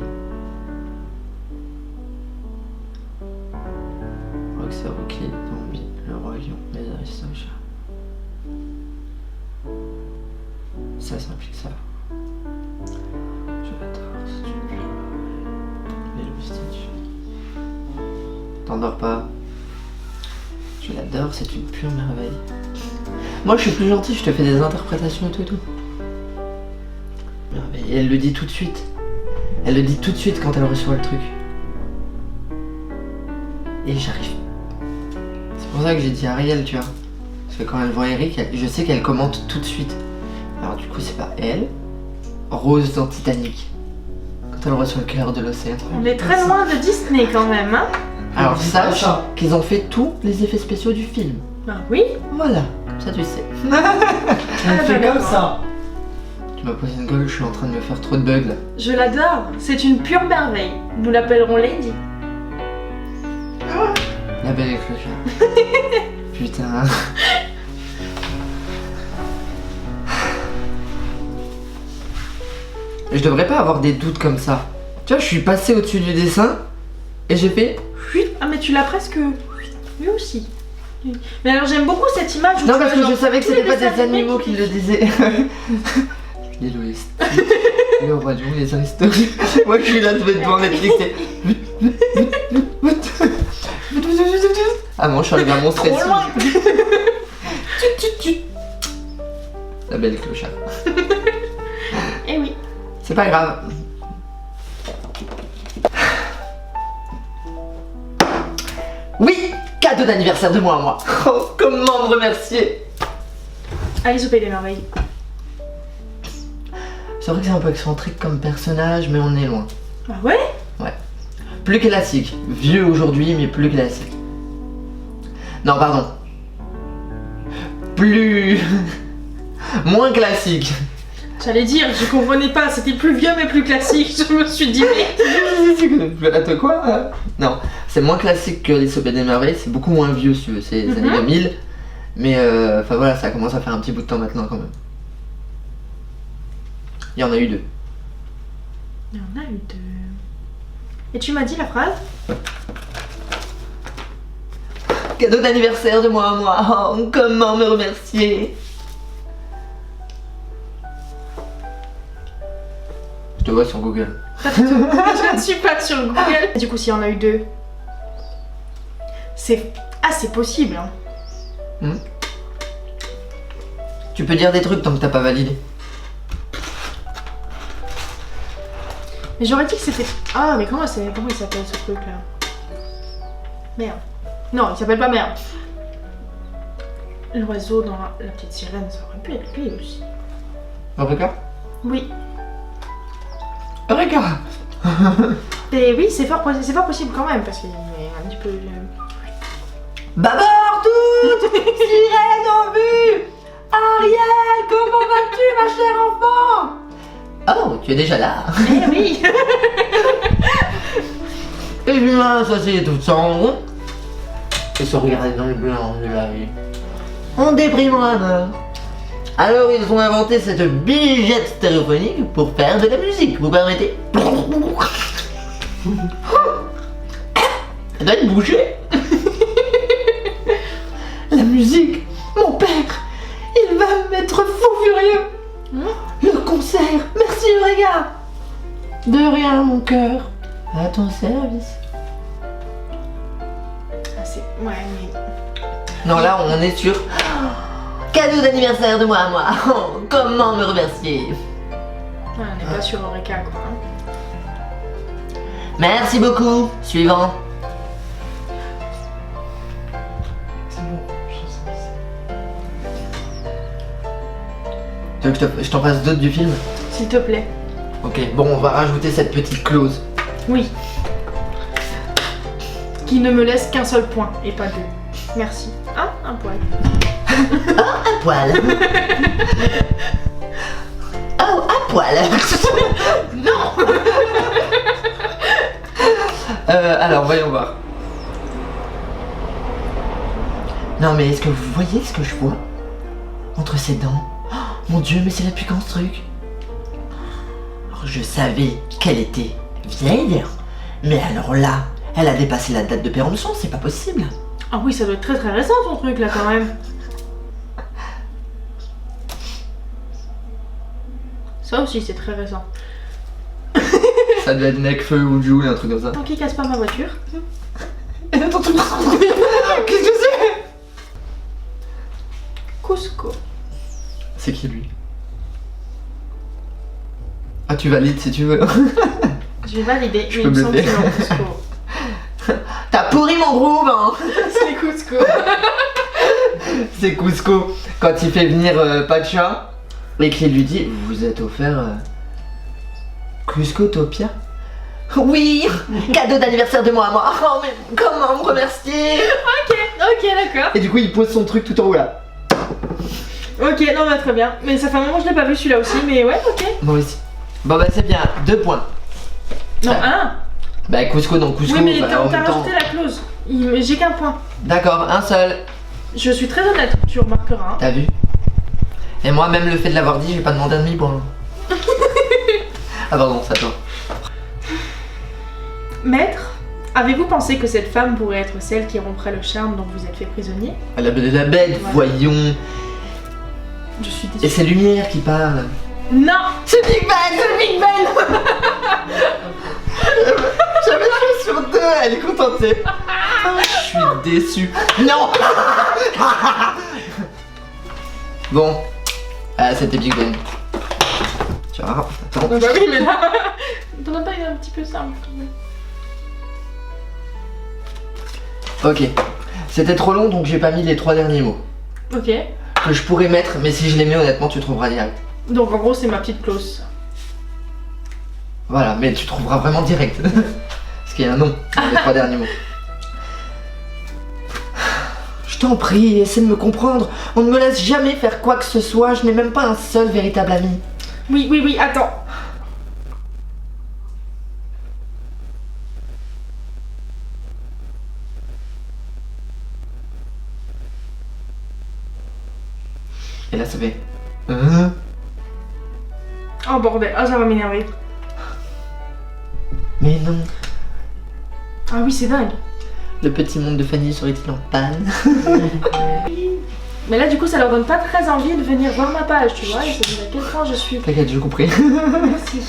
Speaker 1: Roxy, Rookie, Zombie, le roi lion, les aristochats. Ça implique ça. t'endors pas. Je l'adore, c'est une pure merveille. Moi je suis plus gentil, je te fais des interprétations et tout et tout. Merveille. Et elle le dit tout de suite. Elle le dit tout de suite quand elle reçoit le truc. Et j'arrive. C'est pour ça que j'ai dit Ariel, tu vois. Parce que quand elle voit Eric, je sais qu'elle commente tout de suite. Alors du coup c'est pas elle. Rose dans Titanic. Quand elle reçoit le cœur de l'océan.
Speaker 2: On est très loin de Disney quand même, hein.
Speaker 1: Alors sache qu'ils ont fait tous les effets spéciaux du film.
Speaker 2: Bah oui.
Speaker 1: Voilà, comme ça tu sais.
Speaker 3: Elle fait comme ça.
Speaker 1: Tu m'as posé une gueule, je suis en train de me faire trop de bugs là.
Speaker 2: Je l'adore, c'est une pure merveille. Nous l'appellerons Lady.
Speaker 1: La belle éclochard. Putain. Je devrais pas avoir des doutes comme ça. Tu vois, je suis passé au-dessus du dessin et j'ai fait.
Speaker 2: Ah mais tu l'as presque lui aussi. Mais alors j'aime beaucoup cette image où
Speaker 1: Non,
Speaker 2: tu
Speaker 1: parce
Speaker 2: as
Speaker 1: que
Speaker 2: genre
Speaker 1: je savais que
Speaker 2: tous
Speaker 1: c'était
Speaker 2: les
Speaker 1: pas
Speaker 2: dessins
Speaker 1: des
Speaker 2: animés
Speaker 1: animaux qui le disaient. Lilo et Stitch, le roi du monde, les historiques. Moi je suis là devant Netflix et. Ah non, je suis arrivé à mon stress.
Speaker 2: Trop loin.
Speaker 1: La belle clochard.
Speaker 2: Eh oui.
Speaker 1: C'est pas grave. Oui, cadeau d'anniversaire de moi à moi. Oh, comment me remercier?
Speaker 2: Alice au Pays des Merveilles.
Speaker 1: C'est vrai que c'est un peu excentrique comme personnage, mais on est loin.
Speaker 2: Ah ouais?
Speaker 1: Plus classique. Vieux aujourd'hui, mais plus classique. Non, pardon. Plus... moins classique.
Speaker 2: J'allais dire, je comprenais pas, c'était plus vieux mais plus classique, je me suis dit mais...
Speaker 1: Attends quoi hein? Non, c'est moins classique que Les Sauvages des Merveilles, c'est beaucoup moins vieux si tu veux, c'est les années 2000. Mais enfin voilà, ça commence à faire un petit bout de temps maintenant quand même. Il y en a eu 2.
Speaker 2: Il y en a eu 2. Et tu m'as dit la phrase?
Speaker 1: Cadeau d'anniversaire de moi à moi, oh, comment me remercier? Je te vois sur Google.
Speaker 2: Je ne suis pas sur Google. Du coup, s'il y en a eu 2, c'est assez possible. Hein.
Speaker 1: Tu peux dire des trucs tant que t'as pas validé.
Speaker 2: Mais j'aurais dit que c'était... Ah, mais comment il s'appelle ce truc là? Merde. Non, il s'appelle pas merde. L'oiseau dans la petite sirène, ça aurait pu être lui aussi.
Speaker 1: Eureka?
Speaker 2: Oui.
Speaker 1: Eureka!
Speaker 2: Et oui, c'est fort possible quand même, parce qu'il est un petit peu...
Speaker 1: Bâbord toute! Sirène en vue! Ariel, comment vas-tu ma chère enfant? Oh, tu es déjà là!
Speaker 2: Eh oui.
Speaker 1: Et bien, ça c'est tout sombre. Et se regarder dans le blanc de la rue. On déprimera à mort. Alors ils ont inventé cette bigette stéréophonique pour faire de la musique, vous permettez? Elle doit être bouchée. La musique, mon père, il va me mettre fou furieux. Le concert, merci Eureka. De rien mon cœur, à ton service.
Speaker 2: Ah, c'est... Ouais, mais...
Speaker 1: Non là on est sur cadeau d'anniversaire de moi à moi. Oh, comment me remercier?
Speaker 2: Ah, on n'est pas sur Eureka quoi. Hein.
Speaker 1: Merci beaucoup. Suivant.
Speaker 3: C'est bon, je sais.
Speaker 1: Tu veux que je t'en fasse d'autres du film?
Speaker 2: S'il te plaît.
Speaker 1: Ok, bon on va rajouter cette petite clause.
Speaker 2: Oui. Qui ne me laisse qu'un seul point et pas 2. Merci. Ah, un poil.
Speaker 1: À poil. Oh, à poil. Non. Alors voyons voir. Non mais est-ce que vous voyez ce que je vois entre ses dents? Oh, mon dieu, mais c'est depuis quand ce truc? Alors, je savais qu'elle était vieille, mais alors là, elle a dépassé la date de péremption, c'est pas possible.
Speaker 2: Ah oui, ça doit être très très récent ton truc là quand même. Ça aussi c'est très récent.
Speaker 1: Ça doit être Necfeu ou Joule, un truc comme ça.
Speaker 2: Tant qu'il casse pas ma voiture.
Speaker 1: Attends, qu'est-ce que c'est?
Speaker 2: Cusco.
Speaker 1: C'est qui lui? Ah, tu valides si tu veux.
Speaker 2: Je vais valider,
Speaker 1: Je
Speaker 2: mais
Speaker 1: peux
Speaker 2: il me semble que
Speaker 1: bluffer.
Speaker 2: c'est dans Cusco.
Speaker 1: T'as pourri mon groove, hein.
Speaker 2: C'est Cusco.
Speaker 1: C'est Cusco. Quand il fait venir Pacha et qu'il lui dit vous êtes offert Cuscotopia. Oui, cadeau d'anniversaire de moi à moi. Oh mais comment me remercier?
Speaker 2: Ok, d'accord.
Speaker 1: Et du coup il pose son truc tout en haut là.
Speaker 2: Ok, non, bah très bien. Mais ça fait un moment que je l'ai pas vu celui-là aussi, mais ouais, ok.
Speaker 1: Moi aussi. Bon bah c'est bien, 2 points.
Speaker 2: Non,
Speaker 1: Ah.
Speaker 2: 1.
Speaker 1: Bah Cusco dans Cusco.
Speaker 2: Oui, mais
Speaker 1: bah, en
Speaker 2: t'as
Speaker 1: même temps.
Speaker 2: rajouté la clause. J'ai qu'un point.
Speaker 1: D'accord, un seul.
Speaker 2: Je suis très honnête, tu remarqueras. Hein.
Speaker 1: T'as vu? Et moi même le fait de l'avoir dit, j'ai pas demandé un demi-point. Ah pardon, c'est à toi.
Speaker 2: Maître, avez-vous pensé que cette femme pourrait être celle qui romprait le charme dont vous êtes fait prisonnier?
Speaker 1: La belle de la bête, voyons.
Speaker 2: Je suis
Speaker 1: Et
Speaker 2: déçue.
Speaker 1: c'est Lumière qui parle.
Speaker 2: Non,
Speaker 1: C'est Big Ben.
Speaker 2: c'est Big Ben.
Speaker 1: J'avais joué sur 2, elle est contente. Je suis déçu. Non. Bon, c'était Big Ben. Tu vois, attends.
Speaker 2: Bah oui, mais là, t'en as pas eu un petit peu simple.
Speaker 1: Ok, c'était trop long donc j'ai pas mis les 3 derniers mots.
Speaker 2: Ok.
Speaker 1: Que je pourrais mettre, mais si je les mets honnêtement tu trouveras direct.
Speaker 2: Donc en gros, c'est ma petite clause.
Speaker 1: Voilà, mais tu trouveras vraiment direct. Parce qu'il y a un nom, dans les 3 derniers mots. Je t'en prie, essaie de me comprendre. On ne me laisse jamais faire quoi que ce soit, je n'ai même pas un seul véritable ami.
Speaker 2: Oui, attends.
Speaker 1: Et là ça fait...
Speaker 2: Oh bordel, ah ça va m'énerver.
Speaker 1: Mais non,
Speaker 2: Ah oui, c'est dingue.
Speaker 1: le petit monde de Fanny serait-il en panne?
Speaker 2: Mais là, du coup, ça leur donne pas très envie de venir voir ma page, tu vois. Et ça dit à quel point je suis.
Speaker 1: T'inquiète, j'ai compris.
Speaker 2: Merci.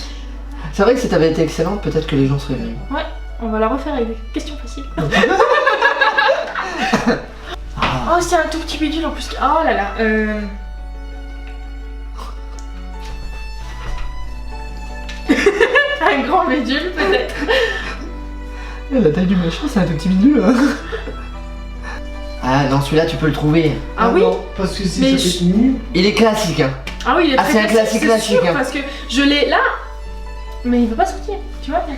Speaker 1: C'est vrai que si t'avais été excellente, peut-être que les gens seraient venus.
Speaker 2: Ouais, on va la refaire avec des questions faciles.
Speaker 1: Ah.
Speaker 2: Oh, c'est un tout petit bidule en plus. Oh là là. Un grand bidule, peut-être.
Speaker 1: La taille du machin, c'est un tout petit bidule. Ah non, celui-là tu peux le trouver.
Speaker 2: Ah oui.
Speaker 3: non, parce que
Speaker 2: Mais
Speaker 3: si ça fait nu.
Speaker 1: Il est classique, hein.
Speaker 2: Ah oui, il est
Speaker 1: Ah,
Speaker 2: très
Speaker 1: c'est un classique,
Speaker 2: c'est
Speaker 1: classique,
Speaker 2: sûr,
Speaker 1: hein.
Speaker 2: parce que je l'ai là, mais il veut pas sortir. Tu vois bien.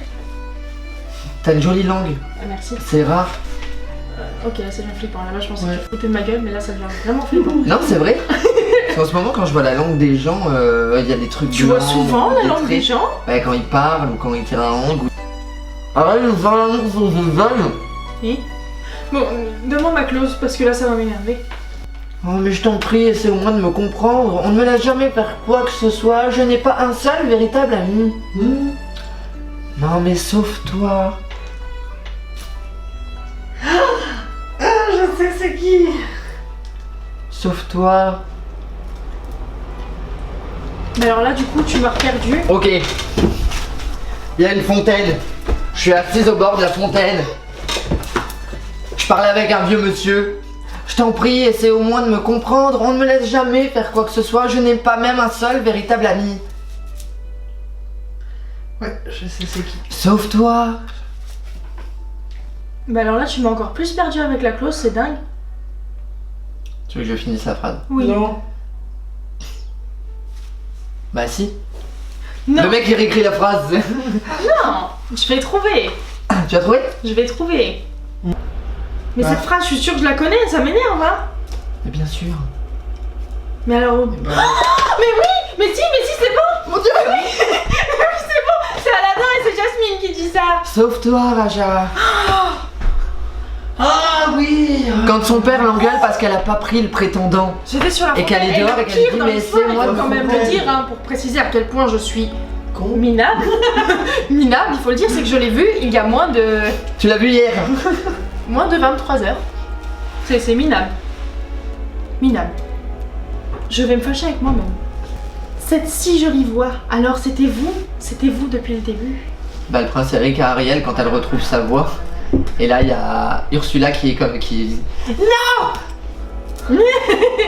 Speaker 1: T'as une jolie langue,
Speaker 2: Ah, merci.
Speaker 1: c'est rare.
Speaker 2: Ok, là ça devient flippant. Là, je pensais
Speaker 3: Ouais.
Speaker 2: que tu foutais de ma gueule, mais là ça devient vraiment flippant.
Speaker 1: Non, c'est vrai. Parce qu'en ce moment, quand je vois la langue des gens, il y a des trucs
Speaker 2: Tu vois
Speaker 1: blancs,
Speaker 2: souvent la langue
Speaker 1: traits.
Speaker 2: des gens.
Speaker 1: Ouais, quand ils parlent ou quand ils tirent la langue. Ah ouais, ils parlent la langue sur une vanne.
Speaker 2: Et bon, demande ma clause parce que là ça va m'énerver.
Speaker 1: Oh, mais je t'en prie, essaie au moins de me comprendre. On ne me laisse jamais faire quoi que ce soit. Je n'ai pas un seul véritable ami. Non, mais sauf toi.
Speaker 3: Je sais c'est qui.
Speaker 1: Sauf toi.
Speaker 2: Mais alors là, du coup, tu m'as perdu.
Speaker 1: Ok. Il y a une fontaine. Je suis assise au bord de la fontaine. Je parlais avec un vieux monsieur. Je t'en prie, essaie au moins de me comprendre. On ne me laisse jamais faire quoi que ce soit. Je n'ai pas même un seul véritable ami.
Speaker 3: Ouais, je sais c'est qui.
Speaker 1: Sauf toi.
Speaker 2: Bah alors là, tu m'as encore plus perdu avec la clause, c'est dingue.
Speaker 1: Tu veux que je finisse la phrase?
Speaker 2: Oui.
Speaker 3: Non.
Speaker 1: Bah si.
Speaker 2: Non.
Speaker 1: Le mec il réécrit la phrase.
Speaker 2: Non, je vais trouver.
Speaker 1: Tu as trouvé?
Speaker 2: Je vais trouver. Mais
Speaker 1: Ouais.
Speaker 2: cette phrase, je suis sûre que je la connais, ça m'énerve, hein.
Speaker 1: Mais bien sûr.
Speaker 2: Mais alors.
Speaker 3: Eh ben,
Speaker 2: Mais oui, mais si, c'est bon.
Speaker 1: Mon dieu.
Speaker 2: C'est bon, c'est Aladdin et c'est Jasmine qui dit ça.
Speaker 1: Sauf toi, Raja.
Speaker 3: Ah oui.
Speaker 1: Quand son père l'engueule parce qu'elle a pas pris le prétendant.
Speaker 2: J'étais sur la
Speaker 1: Et qu'elle est
Speaker 2: fontaine,
Speaker 1: dehors
Speaker 2: le
Speaker 1: et qu'elle
Speaker 2: pire
Speaker 1: dit,
Speaker 2: dans
Speaker 1: mais
Speaker 2: l'histoire,
Speaker 1: c'est
Speaker 2: il
Speaker 1: moi
Speaker 2: faut
Speaker 1: de
Speaker 2: quand même le
Speaker 1: fontaine.
Speaker 2: dire, hein, pour préciser à quel point je suis
Speaker 3: Con.
Speaker 2: minable. Minable, il faut le dire, c'est que je l'ai vu il y a moins de
Speaker 1: Tu l'as vu hier?
Speaker 2: 23 heures. C'est minable. Minable. Je vais me fâcher avec moi-même. Cette si jolie voix, alors c'était vous depuis le début.
Speaker 1: Bah le prince Eric à Ariel quand elle retrouve sa voix. Et là, il y a Ursula qui est comme. qui. Non.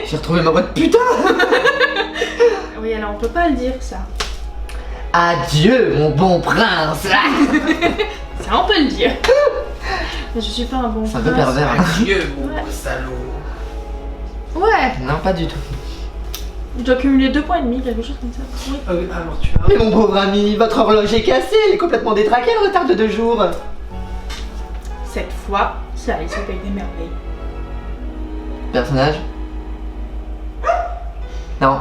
Speaker 1: J'ai retrouvé ma boîte, putain.
Speaker 2: Oui, alors on peut pas le dire ça.
Speaker 1: Adieu, mon bon prince.
Speaker 2: Ça, on peut le dire. Mais je suis pas un bon
Speaker 1: C'est un peu
Speaker 2: prince.
Speaker 1: pervers. Hein.
Speaker 3: Dieu, mon
Speaker 2: Ouais.
Speaker 3: salaud.
Speaker 2: Ouais,
Speaker 1: Non, pas du tout.
Speaker 2: je dois cumuler 2 points et demi, quelque chose comme ça. Oui.
Speaker 3: Alors tu as.
Speaker 1: Mais mon pauvre ami, votre horloge est cassée, elle est complètement détraquée, elle retarde de 2 jours.
Speaker 2: Cette fois, c'est Alice au Pays des Merveilles.
Speaker 1: Personnage? Non.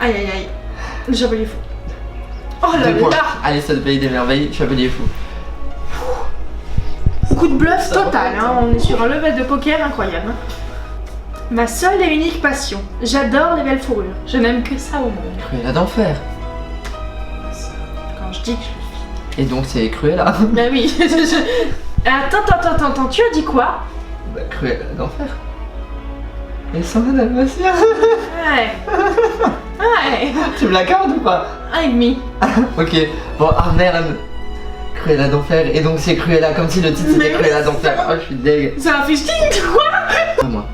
Speaker 2: Aïe aïe aïe, le chapelier fou. Oh là
Speaker 1: 2 points.
Speaker 2: là,
Speaker 1: Allez, c'est le pays des merveilles, chapelier fou.
Speaker 2: coup de bluff
Speaker 3: Ça
Speaker 2: total,
Speaker 3: va,
Speaker 2: hein. On est sur un level de poker incroyable. Hein. Ma seule et unique passion, j'adore les belles fourrures. Je n'aime que ça au monde.
Speaker 1: Cruella d'enfer.
Speaker 2: Quand je dis que je suis...
Speaker 1: Et donc c'est Cruella.
Speaker 2: Bah oui, Attends, tu as dit quoi?
Speaker 1: Bah, Cruella d'enfer. Et sans la Dalmatien.
Speaker 2: Ouais. Ouais.
Speaker 1: Tu me l'accordes ou pas?
Speaker 2: 1,5.
Speaker 1: Ok. Bon, ah merde. Cruella d'enfer. Et donc c'est Cruella, comme si le titre
Speaker 2: Mais
Speaker 1: c'était
Speaker 2: oui,
Speaker 1: Cruella
Speaker 2: c'est
Speaker 1: d'enfer.
Speaker 2: ça.
Speaker 1: Oh, je suis deg.
Speaker 2: C'est un fisting, quoi?
Speaker 1: Pas moi.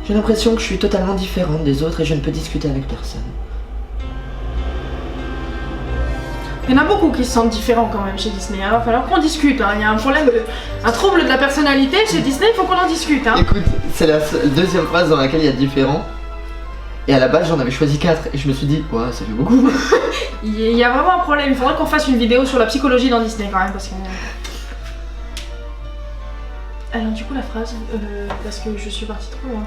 Speaker 1: J'ai l'impression que je suis totalement différente des autres et je ne peux discuter avec personne.
Speaker 2: Il y en a beaucoup qui se sentent différents quand même chez Disney. Il va falloir qu'on discute. Hein. Il y a un problème un trouble de la personnalité chez Disney, il faut qu'on en discute. Hein.
Speaker 1: Écoute, c'est la deuxième phrase dans laquelle il y a différent. Et à la base, j'en avais choisi 4 et je me suis dit, ouais, ça fait beaucoup.
Speaker 2: Il y a vraiment un problème. Il faudrait qu'on fasse une vidéo sur la psychologie dans Disney quand même parce que. Alors du coup la phrase, parce que je suis partie trop loin.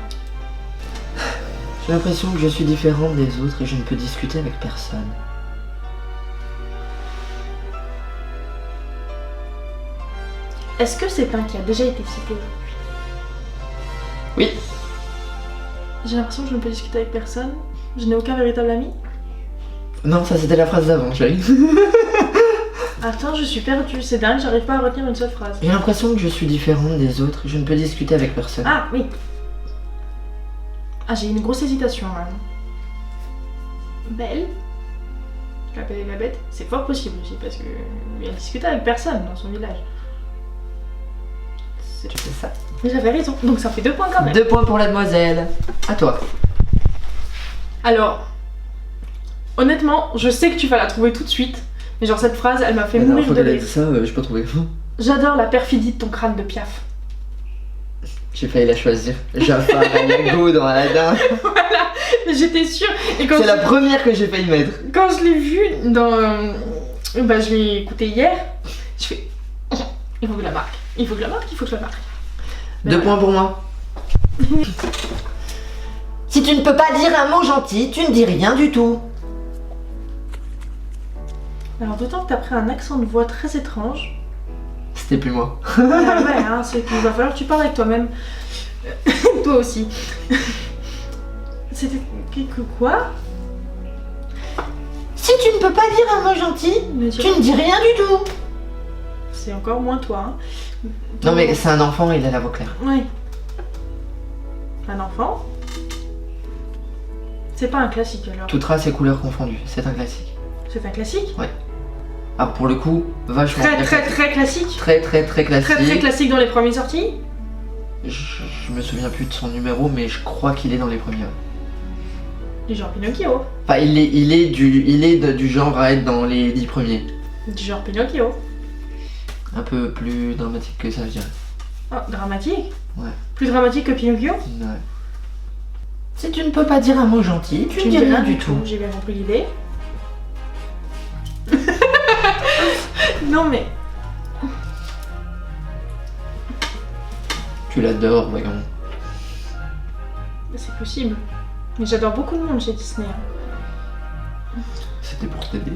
Speaker 1: J'ai l'impression que je suis différente des autres et je ne peux discuter avec personne.
Speaker 2: Est-ce que c'est un qui a déjà été cité aujourd'hui?
Speaker 1: Oui.
Speaker 2: J'ai l'impression que je ne peux discuter avec personne. Je n'ai aucun véritable ami.
Speaker 1: Non, ça c'était la phrase d'avant, chérie.
Speaker 2: Attends, je suis perdue. C'est dingue, j'arrive pas à retenir une seule phrase.
Speaker 1: J'ai l'impression que je suis différente des autres et je ne peux discuter avec personne.
Speaker 2: Ah oui. Ah, j'ai une grosse hésitation même. Belle. Je l'appelle la bête. C'est fort possible aussi parce que elle discutait avec personne dans son village.
Speaker 1: Tu fais ça.
Speaker 2: Mais j'avais raison. Donc ça fait 2 points quand même.
Speaker 1: 2 points pour la demoiselle. À toi.
Speaker 2: Alors, honnêtement, je sais que tu vas la trouver tout de suite. Mais genre cette phrase, elle m'a fait mourir de rire.
Speaker 1: ça, j'ai pas trouvé.
Speaker 2: J'adore la perfidie de ton crâne de Piaf.
Speaker 1: J'ai failli la choisir. Jafar Alago dans Aladdin.
Speaker 2: Voilà, mais j'étais sûre. Et quand
Speaker 1: C'est la première que j'ai failli mettre.
Speaker 2: quand je l'ai vue dans... bah je l'ai écouté hier, je fais... Il faut que je la marque. Il faut que je la marque, il faut que je la marque. Mais
Speaker 1: 2
Speaker 2: voilà.
Speaker 1: points pour moi. Si tu ne peux pas dire un mot gentil, tu ne dis rien du tout.
Speaker 2: Alors d'autant que t'as pris un accent de voix très étrange.
Speaker 1: C'était plus moi.
Speaker 2: Ouais, hein, c'est qu'il va falloir que tu parles avec toi-même. Toi aussi. C'était... Quoi?
Speaker 1: Si tu ne peux pas dire un mot gentil,
Speaker 2: Mais
Speaker 1: tu ne dis rien du tout.
Speaker 2: C'est encore moins toi. Hein.
Speaker 1: Non mais c'est un enfant, il a la voix claire.
Speaker 2: Oui. Un enfant? C'est pas un classique alors.
Speaker 1: Toute race et couleurs confondues, c'est un classique.
Speaker 2: C'est un classique?
Speaker 1: Alors pour le coup, vachement
Speaker 2: Très
Speaker 1: bien
Speaker 2: très
Speaker 1: classique.
Speaker 2: très classique.
Speaker 1: Très classique.
Speaker 2: Très très classique dans les premières sorties.
Speaker 1: Je me souviens plus de son numéro, mais je crois qu'il est dans les premiers.
Speaker 2: Du genre Pinocchio.
Speaker 1: Enfin, il est du genre à être dans les 10 premiers.
Speaker 2: Du genre Pinocchio.
Speaker 1: Un peu plus dramatique que ça, je dirais.
Speaker 2: Oh, dramatique.
Speaker 1: Ouais.
Speaker 2: Plus dramatique que Pinocchio.
Speaker 1: Ouais. Si tu ne peux pas dire un mot gentil, tu ne dis rien du tout.
Speaker 2: J'ai bien compris l'idée. Non mais...
Speaker 1: Tu l'adores, voyons.
Speaker 2: C'est possible. Mais j'adore beaucoup de monde chez Disney. Hein.
Speaker 1: C'était pour t'aider.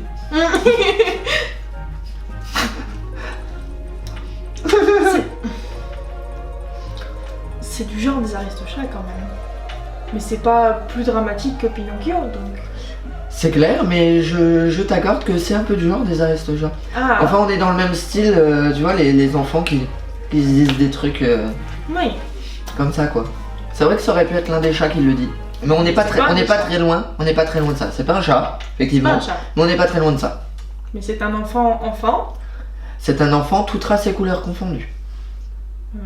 Speaker 2: C'est du genre des Aristochats quand même. Mais c'est pas plus dramatique que Pinocchio donc.
Speaker 1: C'est clair, mais je t'accorde que c'est un peu du genre des Aristochats.
Speaker 2: Ah,
Speaker 1: Enfin, on est dans le même style, tu vois, les enfants qui se disent des trucs
Speaker 2: oui.
Speaker 1: comme ça, quoi. C'est vrai que ça aurait pu être l'un des chats qui le dit. Mais on n'est pas,
Speaker 2: C'est
Speaker 1: très,
Speaker 2: pas
Speaker 1: on
Speaker 2: un
Speaker 1: n'est pas
Speaker 2: chat.
Speaker 1: très loin. On n'est pas très loin de ça. C'est pas un chat,
Speaker 2: C'est pas
Speaker 1: effectivement.
Speaker 2: un chat.
Speaker 1: Mais on n'est pas très loin de ça.
Speaker 2: Mais c'est un enfant.
Speaker 1: C'est un enfant, toute race et couleurs confondues.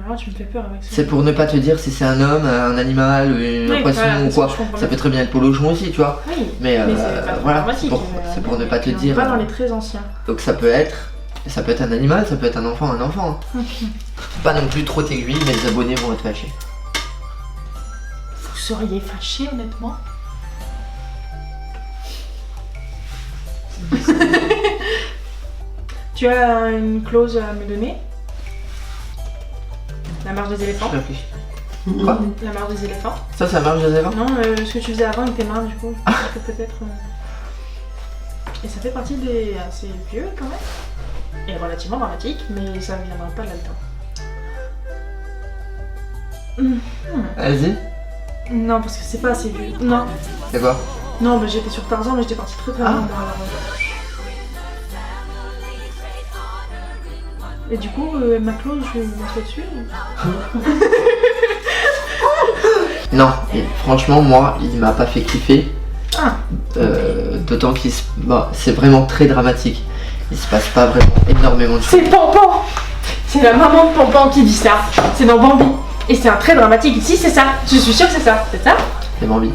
Speaker 2: Alors, tu me fais peur avec ça.
Speaker 1: C'est pour ne pas te dire si c'est un homme, un animal, un
Speaker 2: Oui,
Speaker 1: poisson
Speaker 2: voilà,
Speaker 1: ou quoi.
Speaker 2: je comprends
Speaker 1: Ça
Speaker 2: bien.
Speaker 1: peut très bien être polochon aussi, tu vois.
Speaker 2: Oui,
Speaker 1: Mais,
Speaker 2: c'est pas trop
Speaker 1: voilà,
Speaker 2: dramatique.
Speaker 1: c'est pour ne pas te
Speaker 2: On est
Speaker 1: dire.
Speaker 2: pas dans les très anciens.
Speaker 1: Donc ça peut être un animal, ça peut être un enfant. Hein. Pas non plus trop t'aiguille, mais les abonnés vont être fâchés.
Speaker 2: Vous seriez fâché, honnêtement? Tu as une clause à me donner? La marche des éléphants?
Speaker 1: Je réfléchis. Quoi?
Speaker 2: La marche des éléphants?
Speaker 1: Ça marche, Joseph?
Speaker 2: Non, ce que tu faisais avant était marre, du coup. Je pense que peut-être. Et ça fait partie des assez vieux quand même. Et relativement dramatique, mais ça viendra pas de là-dedans.
Speaker 1: Vas-y.
Speaker 2: Non, parce que c'est pas assez vieux. Non.
Speaker 1: C'est quoi?
Speaker 2: Non, bah, j'étais sur Tarzan, mais j'étais partie très très loin.
Speaker 1: Ah.
Speaker 2: moi, alors. Et du coup, ma clause, je vais me mettre dessus.
Speaker 1: Non, et franchement, moi, il m'a pas fait kiffer.
Speaker 2: Ah.
Speaker 1: D'autant qu'il se... Bon, c'est vraiment très dramatique. Il se passe pas vraiment énormément de choses.
Speaker 2: C'est Pampan. C'est la maman de Pampan qui dit ça. C'est dans Bambi. Et c'est un trait dramatique. Si, c'est ça. Je suis sûre que c'est ça. C'est ça?
Speaker 1: C'est Bambi.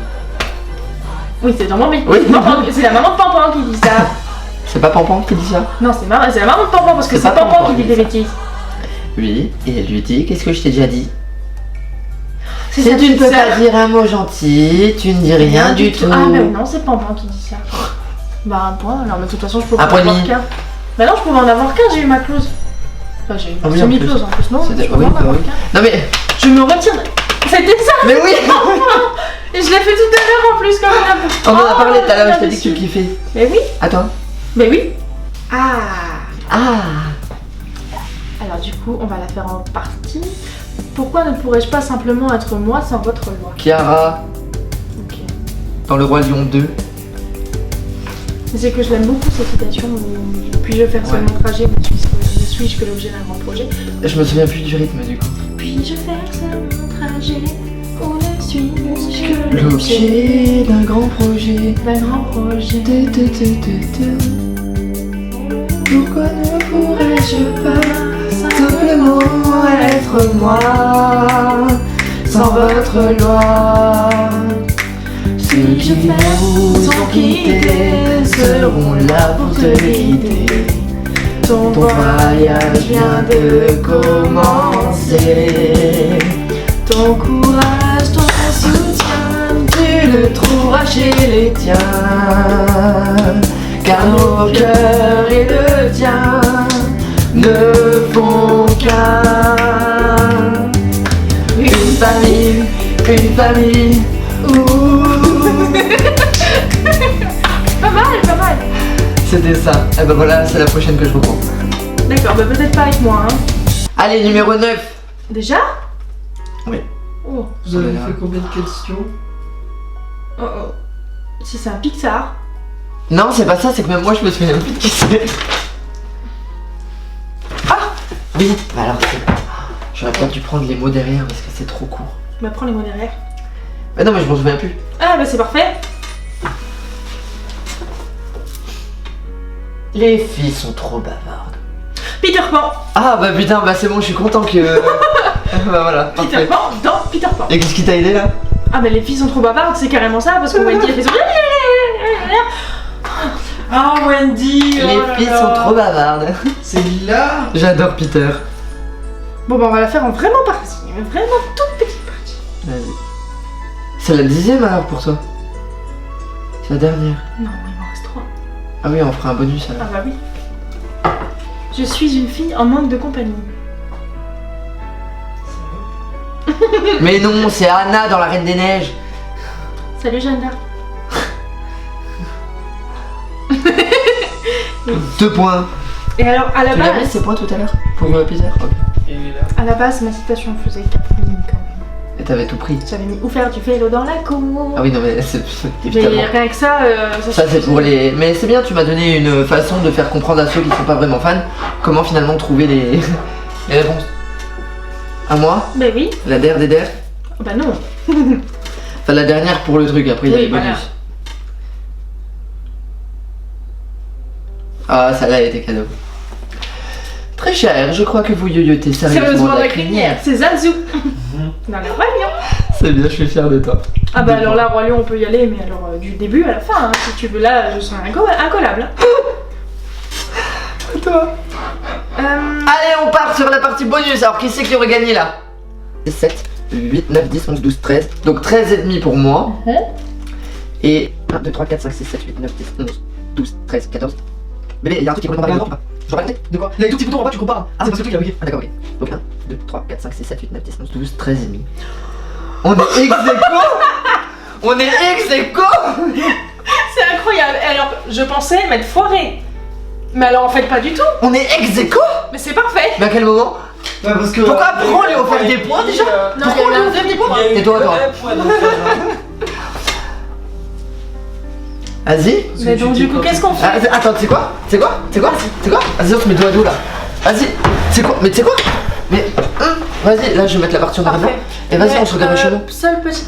Speaker 2: Oui, c'est dans Bambi.
Speaker 1: Oui.
Speaker 2: C'est la maman de Pampan qui dit ça.
Speaker 1: C'est pas Pampan qui dit ça?
Speaker 2: Non, c'est la maman de Pampan parce que
Speaker 1: C'est
Speaker 2: c'est
Speaker 1: pas
Speaker 2: Pampan
Speaker 1: Pampan
Speaker 2: qui dit
Speaker 1: qui
Speaker 2: des
Speaker 1: dit
Speaker 2: bêtises.
Speaker 1: Oui, et elle lui dit, qu'est-ce que je t'ai déjà dit?
Speaker 2: C'est
Speaker 1: Si
Speaker 2: ça,
Speaker 1: tu ne
Speaker 2: c'est
Speaker 1: peux
Speaker 2: ça.
Speaker 1: pas dire un mot gentil, tu ne dis rien du tout.
Speaker 2: Ah, bah non, c'est Pampan qui dit ça. Bah, un point. Alors, mais de toute façon, je peux
Speaker 1: Un
Speaker 2: en
Speaker 1: point et
Speaker 2: avoir
Speaker 1: demi.
Speaker 2: qu'un. Bah non, je pouvais en avoir qu'un, j'ai eu ma clause. Enfin, j'ai eu
Speaker 1: Ah
Speaker 2: ma
Speaker 1: oui, en
Speaker 2: semi-clause en plus, non?
Speaker 1: C'était-
Speaker 2: Je peux
Speaker 1: oui,
Speaker 2: en
Speaker 1: bah
Speaker 2: avoir
Speaker 1: oui.
Speaker 2: qu'un.
Speaker 1: Non mais,
Speaker 2: Je me retire. C'était ça.
Speaker 1: mais oui.
Speaker 2: Et je l'ai fait tout à l'heure en plus, comme
Speaker 1: On en a parlé tout à l'heure, je t'ai
Speaker 2: t'ai
Speaker 1: dit que tu kiffais.
Speaker 2: Mais oui,
Speaker 1: Attends.
Speaker 2: mais oui. Ah.
Speaker 1: Ah.
Speaker 2: Alors du coup, on va la faire en partie. Pourquoi ne pourrais-je pas simplement être moi sans votre loi?
Speaker 1: Chiara,
Speaker 2: Ok.
Speaker 1: dans Le Roi Lion 2.
Speaker 2: Mais c'est que je l'aime beaucoup cette citation. Où puis-je faire
Speaker 1: Ouais.
Speaker 2: seulement trajet, ne suis-je que l'objet d'un grand projet?
Speaker 1: Je me souviens plus du rythme du coup.
Speaker 2: Puis-je faire seulement trajet, ou ne suis-je que
Speaker 1: L'objet d'un grand projet.
Speaker 2: d'un grand projet?
Speaker 1: Pourquoi ne pourrais-je pas simplement être moi sans votre loi? Ceux qui vous ont quitté seront là pour te guider. Ton voyage vient de commencer. Ton courage, ton soutien, tu le trouveras chez les tiens. Car nos cœurs et le tien ne font qu'un. Une famille, ouh.
Speaker 2: Pas mal, pas mal.
Speaker 1: C'était ça. Et ben voilà, c'est la prochaine que je reprends.
Speaker 2: D'accord, bah peut-être pas avec moi, hein.
Speaker 1: Allez, numéro 9.
Speaker 2: Déjà?
Speaker 1: Oui.
Speaker 2: Oh,
Speaker 3: Vous avez
Speaker 1: Voilà.
Speaker 3: fait combien de questions?
Speaker 2: oh, oh. Si c'est un Pixar.
Speaker 1: Non, c'est pas ça, c'est que même moi je me souviens plus de qui c'est. Ah oui, bah alors j'aurais pas dû prendre les mots derrière parce que c'est trop court.
Speaker 2: Bah prends les mots derrière.
Speaker 1: Mais non, mais je m'en souviens plus.
Speaker 2: Ah bah c'est parfait.
Speaker 1: Les filles sont trop bavardes.
Speaker 2: Peter Pan.
Speaker 1: Ah bah putain, bah c'est bon, je suis content que. Bah voilà,
Speaker 2: Peter
Speaker 1: parfait.
Speaker 2: Pan dans Peter Pan.
Speaker 1: Et qu'est-ce qui t'a aidé là?
Speaker 2: Ah bah les filles sont trop bavardes, c'est carrément ça, parce que Wendy elle fait son...
Speaker 3: Ah, Wendy! oh
Speaker 1: Les
Speaker 3: là
Speaker 1: filles
Speaker 3: là.
Speaker 1: sont trop bavardes.
Speaker 3: C'est là!
Speaker 1: J'adore Peter.
Speaker 2: Bon bah on va la faire en vraiment partie, mais vraiment toute petite partie.
Speaker 1: Vas-y. C'est la 10ème alors pour toi? C'est la dernière.
Speaker 2: Non, il m'en reste 3.
Speaker 1: Ah oui, on fera un bonus
Speaker 2: Ah
Speaker 1: alors.
Speaker 2: bah oui. Je suis une fille en manque de compagnie.
Speaker 1: Mais non, c'est Anna dans La Reine des Neiges.
Speaker 2: Salut Jeanne d'Arc.
Speaker 1: 2 points.
Speaker 2: Et alors à la
Speaker 1: Tu l'as mis
Speaker 2: base,
Speaker 1: ces points tout à l'heure? Pour Peter? Ok.
Speaker 3: Et là.
Speaker 2: à la base ma citation faisait 4 lignes quand même.
Speaker 1: Et t'avais tout pris.
Speaker 2: J'avais mis où faire du vélo dans la cour.
Speaker 1: Ah oui, non mais c'est
Speaker 2: Mais
Speaker 1: évidemment.
Speaker 2: rien que ça,
Speaker 1: Ça c'est pour les... Mais c'est bien, tu m'as donné une façon de faire comprendre à ceux qui sont pas vraiment fans comment finalement trouver les, les réponses. À moi?
Speaker 2: Bah oui.
Speaker 1: La der des der?
Speaker 2: Bah non.
Speaker 1: Enfin, la dernière pour le truc, après il y a
Speaker 2: Oui,
Speaker 1: les bonus.
Speaker 2: voilà.
Speaker 1: Ah, ça là a été cadeau. Très cher, je crois que vous yoyotez
Speaker 2: Sérieusement la crinière, c'est Zazu. Dans le Roi Lion.
Speaker 1: C'est bien, je suis fier de toi.
Speaker 2: Ah bah alors là, Roi Lion, on peut y aller, mais alors du début à la fin, hein, si tu veux, là, je serai incollable.
Speaker 1: Toi. Allez, on part sur la partie bonus. Alors, qui c'est qui aurait gagné là? 7, 8, 9, 10, 11, 12, 13. Donc 13 et demi pour moi. Et 1, 2, 3, 4, 5, 6, 7, 8, 9, 10, 11, 12, 13, 14. Bébé, il y a un truc qui est complètement barré ou pas? Je dois raconter? De quoi? Il y a les tout petits boutons en bas, tu compares. Ah, c'est parce que le truc il a bugué. Ah, d'accord, ok. Donc 1, 2, 3, 4, 5, 6, 7, 8, 9, 10, 11, 12, 13 et demi. On est ex-aequo. On est ex-aequo.
Speaker 2: C'est incroyable. Alors, je pensais m'être foiré. Mais alors, en fait, pas du tout.
Speaker 1: On est ex-aequo.
Speaker 2: Mais c'est parfait.
Speaker 1: Mais à quel moment?
Speaker 3: Ouais, parce que.
Speaker 1: Pourquoi après on lui a offert des points déjà?
Speaker 2: Non, il y a eu un demi-point.
Speaker 1: Et toi, toi? Vas-y.
Speaker 2: Mais donc, du coup, qu'est-ce qu'on fait?
Speaker 1: Ah, attends, c'est quoi? C'est quoi? C'est quoi? C'est quoi? Vas-y, on se met dos à dos là. Vas-y. C'est quoi? Mais tu sais quoi? Mais. Vas-y, là je vais mettre la partie en arrière. Et vas-y, on se regarde mes cheveux.
Speaker 2: Seul petit.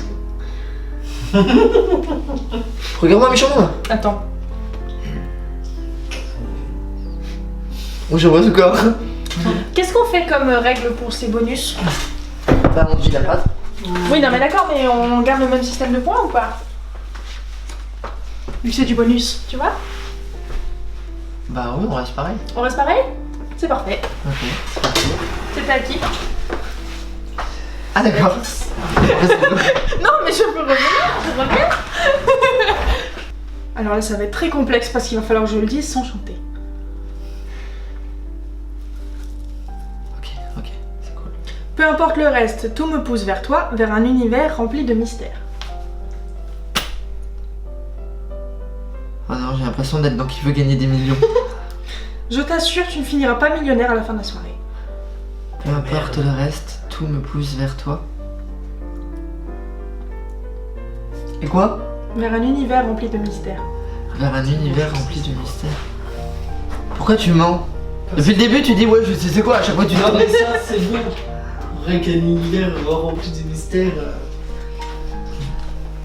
Speaker 1: Regarde-moi mes cheveux là.
Speaker 2: Attends.
Speaker 1: Où je vois ce corps.
Speaker 2: Qu'est-ce qu'on fait comme règle pour ces bonus?
Speaker 1: Bah, on dit la phrase.
Speaker 2: Oui, non, mais d'accord, mais on garde le même système de points ou pas? Vu que c'est du bonus, tu vois?
Speaker 1: Bah, oui, on reste pareil.
Speaker 2: On reste pareil? C'est parfait.
Speaker 1: Ok, c'est parti.
Speaker 2: C'était à qui?
Speaker 1: Ah, d'accord.
Speaker 2: Non, mais je peux revenir. Alors là, ça va être très complexe parce qu'il va falloir que je le dise sans chanter.
Speaker 1: Ok, c'est cool.
Speaker 2: Peu importe le reste, tout me pousse vers toi, vers un univers rempli de mystères.
Speaker 1: Oh non, j'ai l'impression d'être dans Qui veut gagner des millions.
Speaker 2: Je t'assure, tu ne finiras pas millionnaire à la fin de la soirée.
Speaker 1: Peu importe le reste, tout me pousse vers toi. Et quoi?
Speaker 2: Vers un univers rempli de mystères.
Speaker 1: Vers un univers rempli de mystères. Pourquoi tu mens? Depuis le début, tu dis ouais, je sais c'est quoi, à chaque fois tu dis.
Speaker 3: Non, mais ça, c'est bon. Rien qu'un univers rempli de mystères.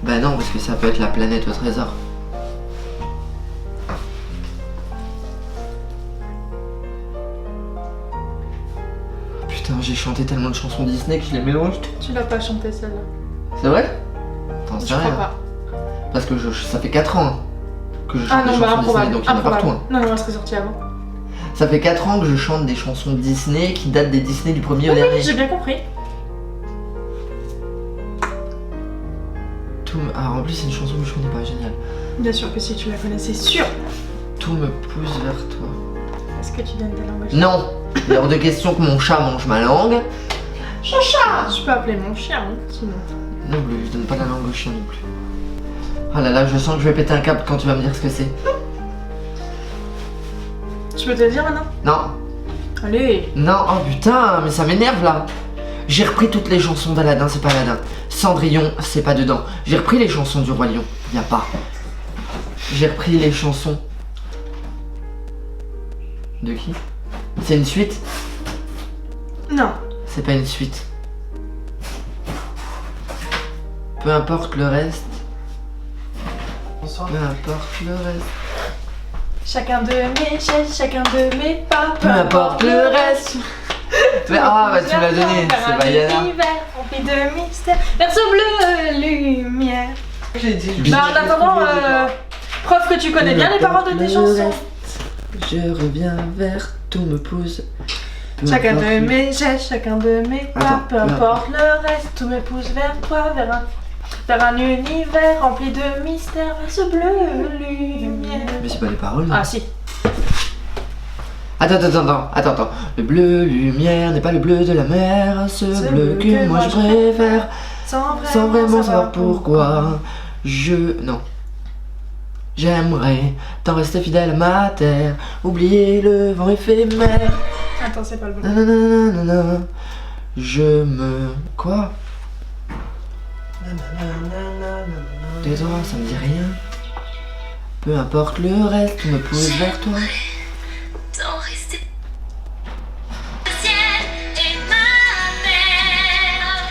Speaker 1: Bah non, parce que ça peut être la planète au trésor. Putain, j'ai chanté tellement de chansons Disney que je les mélange.
Speaker 2: Tu l'as pas chanté celle-là.
Speaker 1: C'est vrai? T'en
Speaker 2: Je
Speaker 1: sais
Speaker 2: crois
Speaker 1: rien.
Speaker 2: pas.
Speaker 1: Parce que ça fait 4 ans hein, que je chante
Speaker 2: Ah
Speaker 1: des
Speaker 2: non,
Speaker 1: chansons
Speaker 2: bah
Speaker 1: Disney,
Speaker 2: improbable.
Speaker 1: donc il y en a partout. hein.
Speaker 2: Non, elle serait sortie avant.
Speaker 1: Ça fait 4 ans que je chante des chansons Disney qui datent des Disney du premier au
Speaker 2: Oui,
Speaker 1: dernier.
Speaker 2: j'ai bien compris.
Speaker 1: Ah, en plus, c'est une chanson que je connais pas, génial.
Speaker 2: Bien sûr que si tu la connais, c'est sûr.
Speaker 1: Tout me pousse vers toi.
Speaker 2: Est-ce que tu donnes ta langue au chat?
Speaker 1: Non, il est hors de question que mon chat mange ma langue.
Speaker 2: Chacha! Je peux appeler mon chien, hein, sinon.
Speaker 1: Non plus, je donne pas la langue au chien non plus. Oh là là, je sens que je vais péter un câble quand tu vas me dire ce que c'est.
Speaker 2: Je peux te le dire maintenant?
Speaker 1: Non,
Speaker 2: Allez!
Speaker 1: non, oh putain, mais ça m'énerve là. J'ai repris toutes les chansons d'Aladin, c'est pas Aladin. Cendrillon, c'est pas dedans. J'ai repris les chansons du Roi Lion, y a pas. J'ai repris les chansons. De qui? C'est une suite?
Speaker 2: Non.
Speaker 1: C'est pas une suite. Peu importe le reste.
Speaker 3: Bonsoir.
Speaker 1: Peu importe le reste.
Speaker 2: Chacun de mes gestes, chacun de mes pas.
Speaker 1: Peu importe le reste. Mais ah bah tu me l'as donné, c'est Bayana.
Speaker 2: Rempli de mystère, verso bleu, lumière.
Speaker 3: J'ai dit.
Speaker 2: Bah en attendant, preuve que tu connais bien les paroles de tes chansons.
Speaker 1: Je reviens vers, tout me pousse. Peu
Speaker 2: Chacun
Speaker 1: importe
Speaker 2: de
Speaker 1: le-
Speaker 2: mes gestes, chacun de mes pas.
Speaker 1: Attends,
Speaker 2: Peu
Speaker 1: peu
Speaker 2: importe le reste, tout me pousse vers toi, vers un univers rempli de mystère, verso bleu, lumière.
Speaker 1: Mais c'est pas les paroles. non.
Speaker 2: Ah si.
Speaker 1: Attends. Le bleu lumière n'est pas le bleu de la mer, ce bleu que moi je préfère, sans vraiment savoir pourquoi. Non. J'aimerais t'en rester fidèle à ma terre, oublier le vent éphémère.
Speaker 2: Attends, c'est pas le bon.
Speaker 1: Nananana. Je me. Quoi? Tais-toi, ça me dit rien. Peu importe le reste, tout me pousse vers toi.
Speaker 5: T'en rester. Le ciel est ma mère.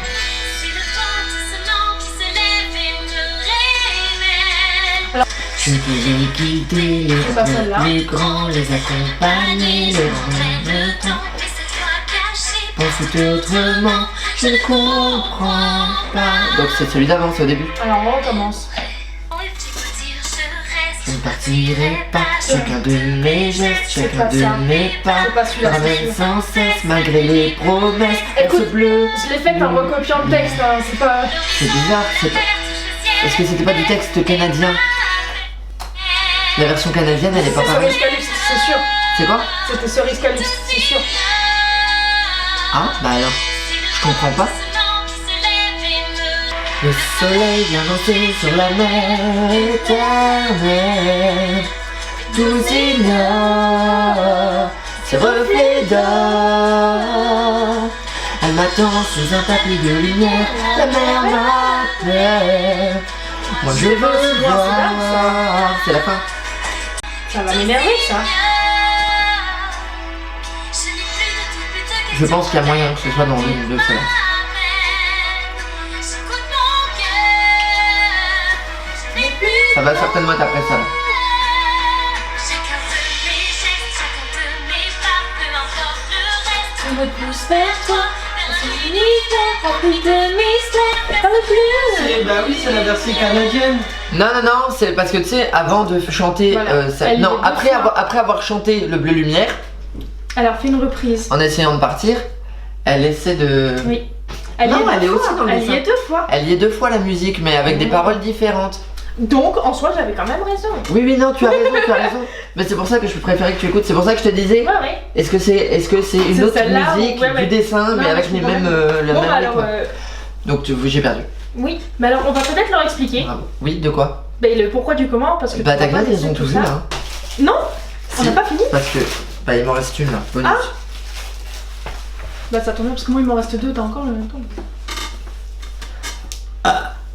Speaker 5: C'est le vent doucement qui se lève et
Speaker 1: Je peux les guider, les
Speaker 2: C'est pas celle-là.
Speaker 1: rendre les grands, les accompagner, les rendre le temps. Penser autrement, je ne comprends pas. Donc c'est celui d'avant, c'est au début.
Speaker 2: Alors on recommence.
Speaker 1: Je ne partirai pas, chacun de mes gestes, chacun
Speaker 2: pas
Speaker 1: de
Speaker 2: ça.
Speaker 1: mes pas.
Speaker 2: C'est pas celui-là, c'est
Speaker 1: Ramène
Speaker 2: celui-là.
Speaker 1: sans cesse, malgré les promesses.
Speaker 2: Écoute,
Speaker 1: ce bleu.
Speaker 2: Je l'ai fait en recopiant le texte, hein, c'est pas...
Speaker 1: C'est bizarre, c'est pas... Est-ce que c'était pas du texte canadien? La version canadienne, elle est pas
Speaker 2: C'est
Speaker 1: pareille.
Speaker 2: Cerise Calypse, c'est sûr.
Speaker 1: C'est quoi?
Speaker 2: C'était Cerise Calypse, c'est sûr.
Speaker 1: Ah, bah alors, je comprends pas. Le soleil vient danser sur la mer éternelle. Tous ignorent ses reflets d'or. Elle m'attend sous un tapis de lumière. La mer m'appelle. Moi je veux voir. C'est la fin.
Speaker 2: Ça va m'énerver, ça.
Speaker 1: Je pense qu'il y a moyen que ce soit dans l'une de celles-là. Ça va certainement être après ça. Là.
Speaker 5: Je me pousse vers toi, c'est l'univers rempli de mystère. Parle plus.
Speaker 3: Bah oui, c'est la version canadienne.
Speaker 1: Non, non, non, c'est parce que tu sais, avant de chanter.
Speaker 2: Voilà. Elle
Speaker 1: non,
Speaker 2: y est deux
Speaker 1: après
Speaker 2: fois.
Speaker 1: après avoir chanté le Bleu Lumière,
Speaker 2: Alors fais une reprise.
Speaker 1: en essayant de partir, elle essaie de.
Speaker 2: Oui. Elle
Speaker 1: Non,
Speaker 2: y est
Speaker 1: elle
Speaker 2: deux
Speaker 1: est
Speaker 2: fois.
Speaker 1: aussi dans le
Speaker 2: Elle y
Speaker 1: dessin.
Speaker 2: est deux fois.
Speaker 1: Elle y est deux fois la musique, mais avec des paroles différentes.
Speaker 2: Donc en soi j'avais quand même raison.
Speaker 1: Oui, oui, non, tu as raison, tu as raison. Mais c'est pour ça que je préférais que tu écoutes. C'est pour ça que je te disais.
Speaker 2: Ouais, ouais.
Speaker 1: Est-ce que c'est une
Speaker 2: C'est
Speaker 1: autre
Speaker 2: celle-là ou-
Speaker 1: musique
Speaker 2: ouais, ouais.
Speaker 1: du dessin,
Speaker 2: Non,
Speaker 1: mais
Speaker 2: mais
Speaker 1: avec
Speaker 2: je
Speaker 1: les
Speaker 2: comprends
Speaker 1: mêmes,
Speaker 2: bien.
Speaker 1: le
Speaker 2: Bon,
Speaker 1: même
Speaker 2: bah alors,
Speaker 1: rythme. Donc j'ai perdu.
Speaker 2: oui. Mais alors on va peut-être leur expliquer.
Speaker 1: Bravo. Oui, de quoi?
Speaker 2: Bah, le pourquoi du comment, parce que.
Speaker 1: Bah
Speaker 2: tu vas pas
Speaker 1: t'inquiète, ils
Speaker 2: laisser
Speaker 1: ont
Speaker 2: tout
Speaker 1: tous vu
Speaker 2: ça.
Speaker 1: là. Hein.
Speaker 2: Non, on
Speaker 1: Si,
Speaker 2: n'a pas fini.
Speaker 1: parce que bah il m'en reste une là. Bonus.
Speaker 2: Ah. Bah ça tombe bien parce que moi il m'en reste deux, t'as encore le même temps.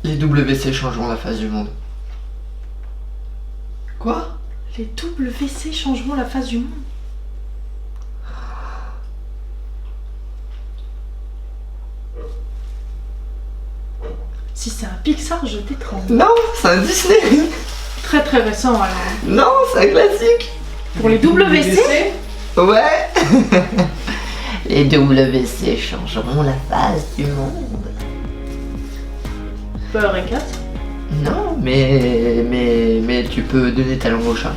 Speaker 1: Les WC changeront la face du monde.
Speaker 3: Quoi?
Speaker 2: Les WC changeront la face du monde. Si c'est un Pixar, je t'étrangle.
Speaker 1: Non, c'est un Disney.
Speaker 2: Très très récent alors.
Speaker 1: Non, c'est un classique.
Speaker 2: Pour les WC,
Speaker 1: Ouais. Les WC changeront la face du monde.
Speaker 2: peur et 4.
Speaker 1: Non, mais tu peux donner ta langue au chat.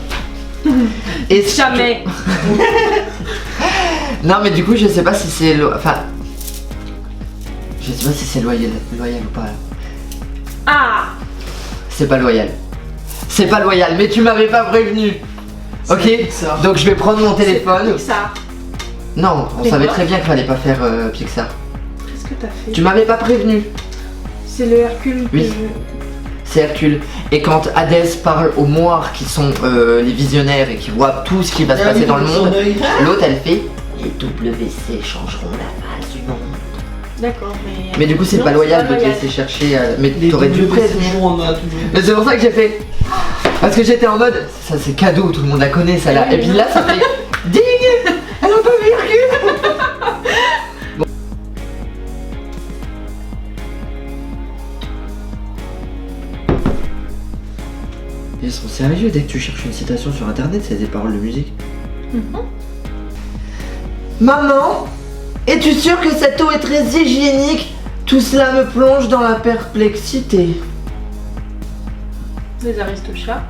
Speaker 1: Et
Speaker 2: Jamais.
Speaker 1: Non, mais du coup, je sais pas si c'est enfin, je sais pas si c'est loyal ou pas. Là.
Speaker 2: Ah.
Speaker 1: C'est pas loyal. C'est pas loyal, mais tu m'avais pas prévenu. Ok.
Speaker 3: Pixar.
Speaker 1: Donc je vais prendre mon téléphone.
Speaker 2: Pixar.
Speaker 1: Non, on
Speaker 2: Mais
Speaker 1: savait
Speaker 2: quoi
Speaker 1: très bien qu'il fallait pas faire Pixar.
Speaker 2: Qu'est-ce que t'as fait?
Speaker 1: Tu m'avais pas prévenu.
Speaker 2: C'est le Hercule que
Speaker 1: Oui. C'est Hercule. Et quand Hadès parle aux moires qui sont les visionnaires et qui voient tout ce qui va se
Speaker 3: Ah
Speaker 1: passer
Speaker 3: oui,
Speaker 1: dans le
Speaker 3: son
Speaker 1: monde,
Speaker 3: œil.
Speaker 1: l'autre elle fait les WC changeront la face du monde.
Speaker 2: D'accord, mais.
Speaker 1: Mais du coup, c'est
Speaker 2: Non,
Speaker 1: pas loyal
Speaker 2: pas
Speaker 1: de te
Speaker 2: loyal.
Speaker 1: laisser chercher. Mais
Speaker 3: Les
Speaker 1: t'aurais dû
Speaker 3: WC,
Speaker 1: prévenir.
Speaker 3: on a toujours.
Speaker 1: Mais c'est pour ça que j'ai fait. Parce que j'étais en mode, ça c'est cadeau, tout le monde la connaît ça là.
Speaker 2: Oui,
Speaker 1: Et puis
Speaker 2: oui.
Speaker 1: là, ça fait ding. Elle a pas vu Hercule. Ils sont sérieux dès que tu cherches une citation sur internet, c'est des paroles de musique. Maman, es-tu sûre que cette eau est très hygiénique? Tout cela me plonge dans la perplexité.
Speaker 2: Les Aristochats.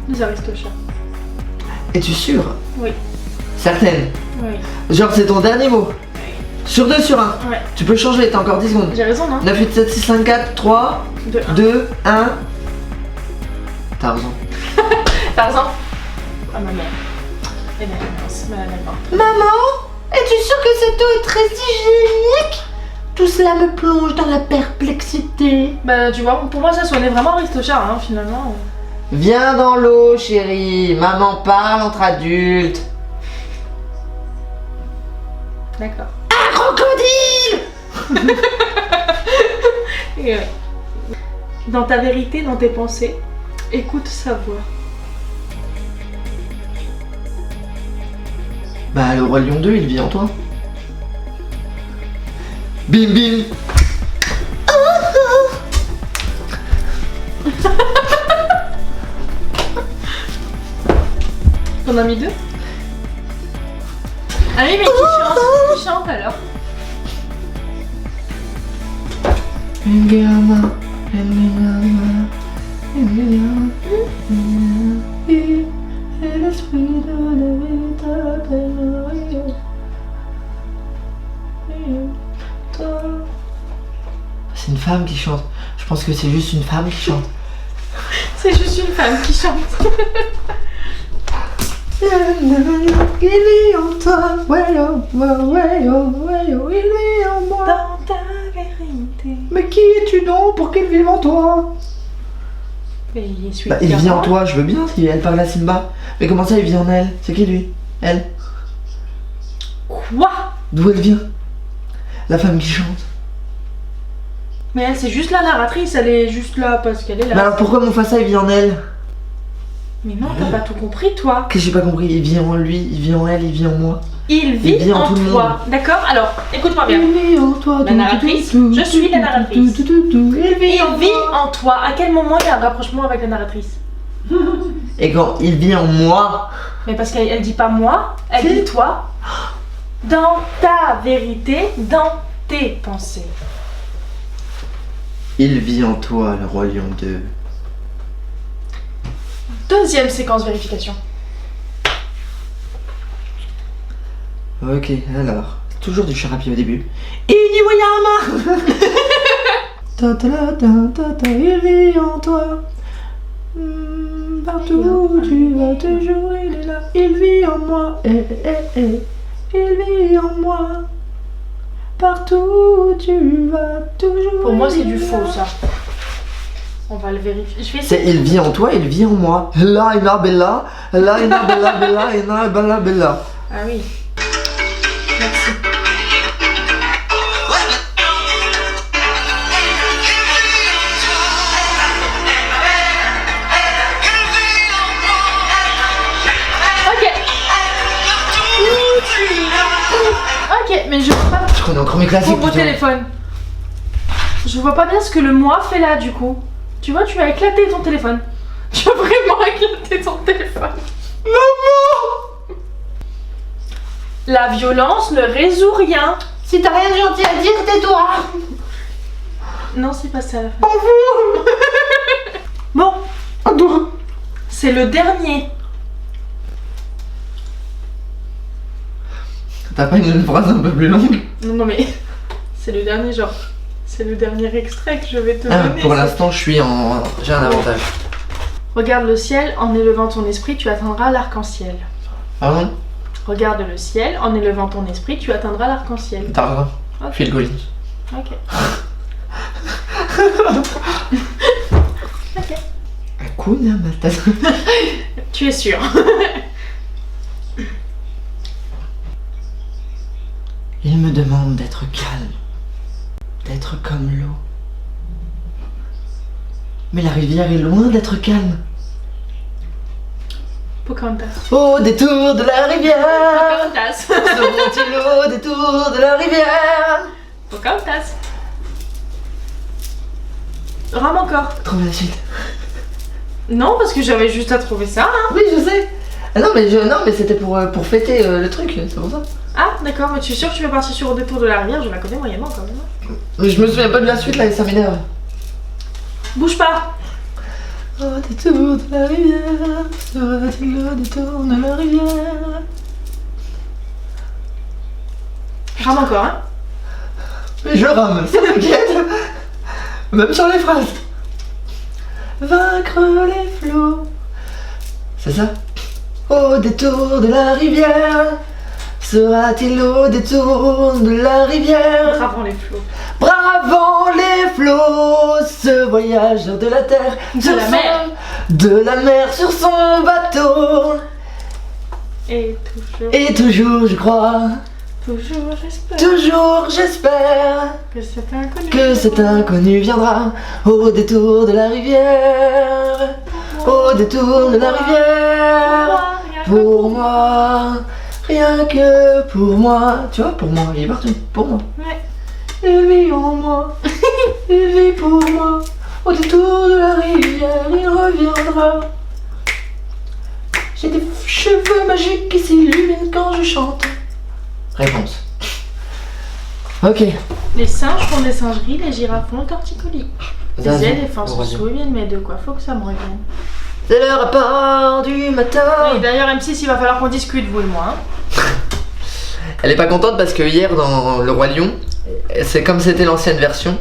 Speaker 2: Les Aristochats.
Speaker 1: Es-tu sûre?
Speaker 2: Oui.
Speaker 1: Certaine.
Speaker 2: Oui.
Speaker 1: Genre c'est ton dernier mot. Sur 2 sur 1.
Speaker 2: Ouais.
Speaker 1: Tu peux changer, t'as encore 10 secondes.
Speaker 2: J'ai raison, non?
Speaker 1: 9, 8, 7, 6, 5, 4, 3,
Speaker 2: De 1.
Speaker 1: 2, 1. T'as raison.
Speaker 2: Tarzan. Ah, ma mère. Eh ben, mince, ma d'accord.
Speaker 1: Maman, es-tu sûre que cette eau est très hygiénique? Tout cela me plonge dans la perplexité.
Speaker 2: Bah, tu vois, pour moi, ça sonnait vraiment Aristochats, hein, finalement.
Speaker 1: Viens dans l'eau, chérie. Maman parle entre adultes.
Speaker 2: D'accord.
Speaker 1: Un crocodile!
Speaker 2: Et ouais. Dans ta vérité, dans tes pensées, écoute sa voix.
Speaker 1: Bah, le Roi Lion 2, il vit en toi. Bim bim.
Speaker 2: T'en as mis 2? Ah oui, mais qui chante alors?
Speaker 1: C'est une femme qui chante. Je pense que c'est juste une femme qui chante.
Speaker 2: C'est juste une femme qui chante.
Speaker 1: Il vit en toi, ouais, oh, ouais, oh, ouais, oh, il vit en moi.
Speaker 2: Dans ta vérité.
Speaker 1: Mais qui es-tu donc pour qu'il vive en toi?
Speaker 2: Mais il est celui
Speaker 1: Bah,
Speaker 2: qui
Speaker 1: il vit en
Speaker 2: moi.
Speaker 1: toi, je veux bien si elle parle à Simba. Mais comment ça, il vit en elle? C'est qui lui? Elle?
Speaker 2: Quoi?
Speaker 1: D'où elle vient? La femme qui chante.
Speaker 2: Mais elle, c'est juste la narratrice, elle est juste là parce qu'elle est là.
Speaker 1: Mais alors pourquoi Mufasa il vit en elle?
Speaker 2: Mais non, t'as pas tout compris, toi.
Speaker 1: Qu'est-ce que j'ai pas compris? Il vit en lui, il vit en elle, il vit en moi.
Speaker 2: Il vit
Speaker 1: en
Speaker 2: en
Speaker 1: tout le
Speaker 2: toi. D'accord? Alors, écoute-moi bien.
Speaker 1: Il vit en toi.
Speaker 2: La narratrice, je suis la narratrice. Il vit en toi. À quel moment il y a un rapprochement avec la narratrice?
Speaker 1: Et quand il vit en moi.
Speaker 2: Mais parce qu'elle dit pas moi, elle
Speaker 1: Si.
Speaker 2: dit toi. Dans ta vérité, dans tes pensées.
Speaker 1: Il vit en toi, le roi lion 2.
Speaker 2: Deuxième séquence vérification.
Speaker 1: Ok, alors. Toujours du charapi au début. Iniwayama. Il vit en toi. Partout où tu vas, toujours il est là. Il vit en moi. Il vit en moi. Partout où tu vas, toujours.
Speaker 2: Pour moi, c'est
Speaker 1: il
Speaker 2: du
Speaker 1: est
Speaker 2: faux,
Speaker 1: là.
Speaker 2: ça. On va le vérifier. Je vais
Speaker 1: C'est
Speaker 2: essayer.
Speaker 1: il vit en toi, il vit en moi. La ina bella, la ina bella bella, ina bella bella.
Speaker 2: Ah oui. Merci. Ok. Ok, mais je vois pas
Speaker 1: Je connais encore mes classiques.
Speaker 2: mon beau
Speaker 1: putain.
Speaker 2: téléphone. Je vois pas bien ce que le moi fait là du coup. Tu vois, tu as éclaté ton téléphone. Tu as vraiment éclaté ton téléphone. Maman! La violence ne résout rien.
Speaker 1: Si t'as rien de gentil à dire, tais-toi.
Speaker 2: Non, c'est pas ça. la fin. Bon, c'est le dernier.
Speaker 1: T'as pas une phrase un peu plus longue?
Speaker 2: Non, non, mais c'est le dernier genre. C'est le dernier extrait que je vais te
Speaker 1: Ah,
Speaker 2: donner.
Speaker 1: pour l'instant, je suis en. J'ai un avantage.
Speaker 2: Regarde le ciel, en élevant ton esprit, tu atteindras l'arc-en-ciel.
Speaker 1: Pardon?
Speaker 2: Regarde le ciel, en élevant ton esprit, tu atteindras l'arc-en-ciel.
Speaker 1: T'as raison.
Speaker 2: Ok.
Speaker 1: Phil Collins.
Speaker 2: Ok. Ok.
Speaker 1: Hakuna Matata.
Speaker 2: Tu es sûr.
Speaker 1: Il me demande d'être calme, d'être comme l'eau. Mais la rivière est loin d'être calme.
Speaker 2: Pocahontas.
Speaker 1: Au détour de la rivière,
Speaker 2: Pocahontas.
Speaker 1: seront-ils au détour de la rivière?
Speaker 2: Pocahontas. Rame encore.
Speaker 1: Trouve la suite.
Speaker 2: Non, parce que j'avais juste à trouver ça. Hein.
Speaker 1: Oui, je sais. Ah non, mais c'était pour fêter le truc, c'est pour ça.
Speaker 2: Ah, d'accord, mais tu es sûr que tu veux partir sur Au détour de la rivière? Je la connais moyennement quand même.
Speaker 1: Mais je me souviens pas de la suite là et ça m'énerve.
Speaker 2: Bouge pas.
Speaker 1: Au détour de la rivière, sera-t-il au détour de la rivière?
Speaker 2: Rame encore, hein.
Speaker 1: Mais je rame, ça t'inquiète. Même sur les phrases. Vaincre les flots. C'est ça? Au détour de la rivière, sera-t-il au détour de la rivière?
Speaker 2: Bravant les flots.
Speaker 1: Bravant les flots, ce voyageur de la terre,
Speaker 2: De
Speaker 1: sur
Speaker 2: la
Speaker 1: son-
Speaker 2: mer.
Speaker 1: de la mer sur son bateau.
Speaker 2: Et toujours.
Speaker 1: Et toujours, je crois,
Speaker 2: Toujours, j'espère
Speaker 1: toujours, j'espère
Speaker 2: que c'est inconnu.
Speaker 1: que cet inconnu viendra au détour de la rivière, au détour de la rivière. Pour moi, rien que pour moi. Tu vois, pour moi, il est partout, pour moi.
Speaker 2: Ouais.
Speaker 1: Il vit en moi, il vit pour moi. Au détour de la rivière, il reviendra. J'ai des cheveux magiques qui s'illuminent quand je chante. Réponse. Ok.
Speaker 2: Les singes font des singeries, les girafes font le torticolis. Les
Speaker 1: Zazu,
Speaker 2: éléphants
Speaker 1: on
Speaker 2: se
Speaker 1: revient.
Speaker 2: souviennent, mais de quoi faut que ça me revienne.
Speaker 1: C'est le rapport du matin.
Speaker 2: Et d'ailleurs, M6, il va falloir qu'on discute, vous et moi. Hein.
Speaker 1: Elle est pas contente parce que hier dans Le Roi Lion, c'est comme c'était l'ancienne version,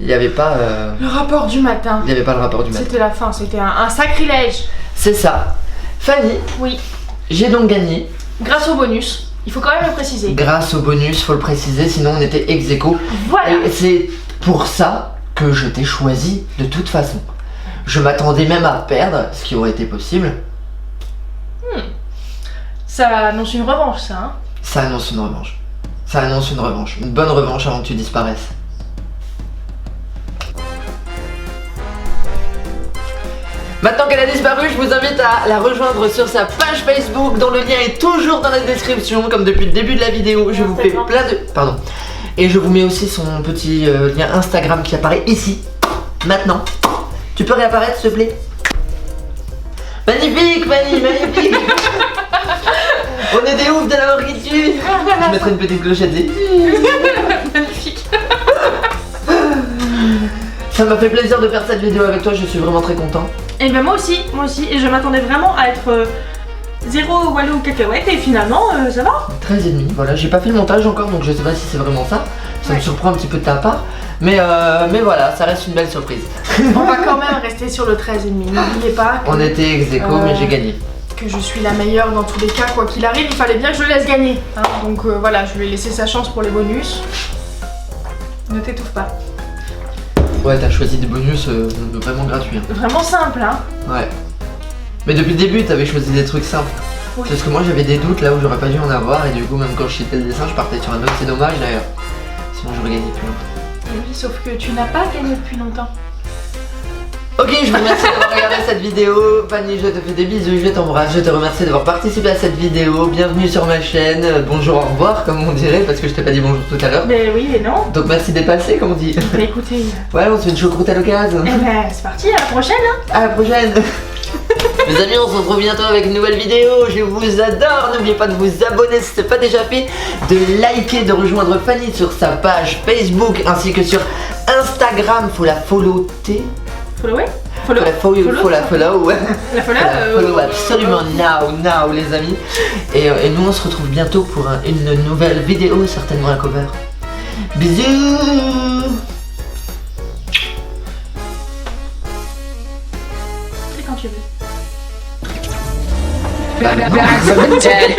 Speaker 1: il n'y avait pas
Speaker 2: Le rapport du matin.
Speaker 1: il y avait pas le rapport du matin.
Speaker 2: C'était la fin, c'était un sacrilège.
Speaker 1: C'est ça. Fanny,
Speaker 2: Oui.
Speaker 1: j'ai donc gagné
Speaker 2: Grâce au bonus, il faut quand même le préciser.
Speaker 1: grâce au bonus, faut le préciser, sinon on était ex aequo.
Speaker 2: Voilà.
Speaker 1: Et c'est pour ça que je t'ai choisi de toute façon. Je m'attendais même à perdre, ce qui aurait été possible.
Speaker 2: Ça annonce une revanche, ça. Hein.
Speaker 1: Ça annonce une revanche. Ça annonce une revanche. Une bonne revanche avant que tu disparaisses. Maintenant qu'elle a disparu, je vous invite à la rejoindre sur sa page Facebook dont le lien est toujours dans la description, comme depuis le début de la vidéo. Je vous fais plein de... Pardon. Et je vous mets aussi son petit lien Instagram qui apparaît ici. Maintenant. Tu peux réapparaître s'il te plaît? Magnifique, magnifique. On est des oufs de la nourriture. Je mettrai une petite clochette.
Speaker 2: Magnifique.
Speaker 1: Ça m'a fait plaisir de faire cette vidéo avec toi, je suis vraiment très content.
Speaker 2: Et ben moi aussi, et je m'attendais vraiment à être zéro Walou cacahuète et finalement ça va.
Speaker 1: 13,5, voilà, j'ai pas fait le montage encore donc je sais pas si c'est vraiment ça. Ça me surprend un petit peu de ta part. Mais voilà, ça reste une belle surprise.
Speaker 2: On va quand même rester sur le 13,5. N'oubliez pas que,
Speaker 1: On était ex aequo mais j'ai gagné.
Speaker 2: que je suis la meilleure dans tous les cas, quoi qu'il arrive, il fallait bien que je le laisse gagner. Hein. Donc voilà, je lui ai laissé sa chance pour les bonus. Ne t'étouffe pas.
Speaker 1: Ouais, t'as choisi des bonus vraiment gratuits. Hein.
Speaker 2: Vraiment simple, hein.
Speaker 1: Ouais. Mais depuis le début, t'avais choisi des trucs simples.
Speaker 2: Oui.
Speaker 1: Parce que moi j'avais des doutes là où j'aurais pas dû en avoir et du coup même quand je citais le dessin, je partais sur un autre, c'est dommage d'ailleurs. Sinon j'aurais gagné plus longtemps.
Speaker 2: Oui, sauf que tu n'as pas gagné depuis longtemps.
Speaker 1: Ok, je vous remercie d'avoir regardé cette vidéo. Fanny, je te fais des bisous, je t'embrasse. Je te remercie d'avoir participé à cette vidéo. Bienvenue sur ma chaîne. Bonjour, au revoir, comme on dirait, parce que je t'ai pas dit bonjour tout à l'heure.
Speaker 2: Mais oui et non.
Speaker 1: Donc merci d'être passé, comme on dit.
Speaker 2: Mais écoutez,
Speaker 1: Ouais, on se fait une choucroute à l'occasion.
Speaker 2: eh ben c'est parti, à la prochaine. Hein.
Speaker 1: À la prochaine. Les amis, on se retrouve bientôt avec une nouvelle vidéo. Je vous adore. N'oubliez pas de vous abonner si ce n'est pas déjà fait, de liker, de rejoindre Fanny sur sa page Facebook ainsi que sur Instagram. Faut la follow.
Speaker 2: Follow.
Speaker 1: Faut la follow.
Speaker 2: La
Speaker 1: Follow absolument now les amis. Et nous on se retrouve bientôt pour une nouvelle vidéo, certainement un cover. Bisous.
Speaker 2: C'est quand tu veux.
Speaker 1: Bah,
Speaker 6: Back from the dead.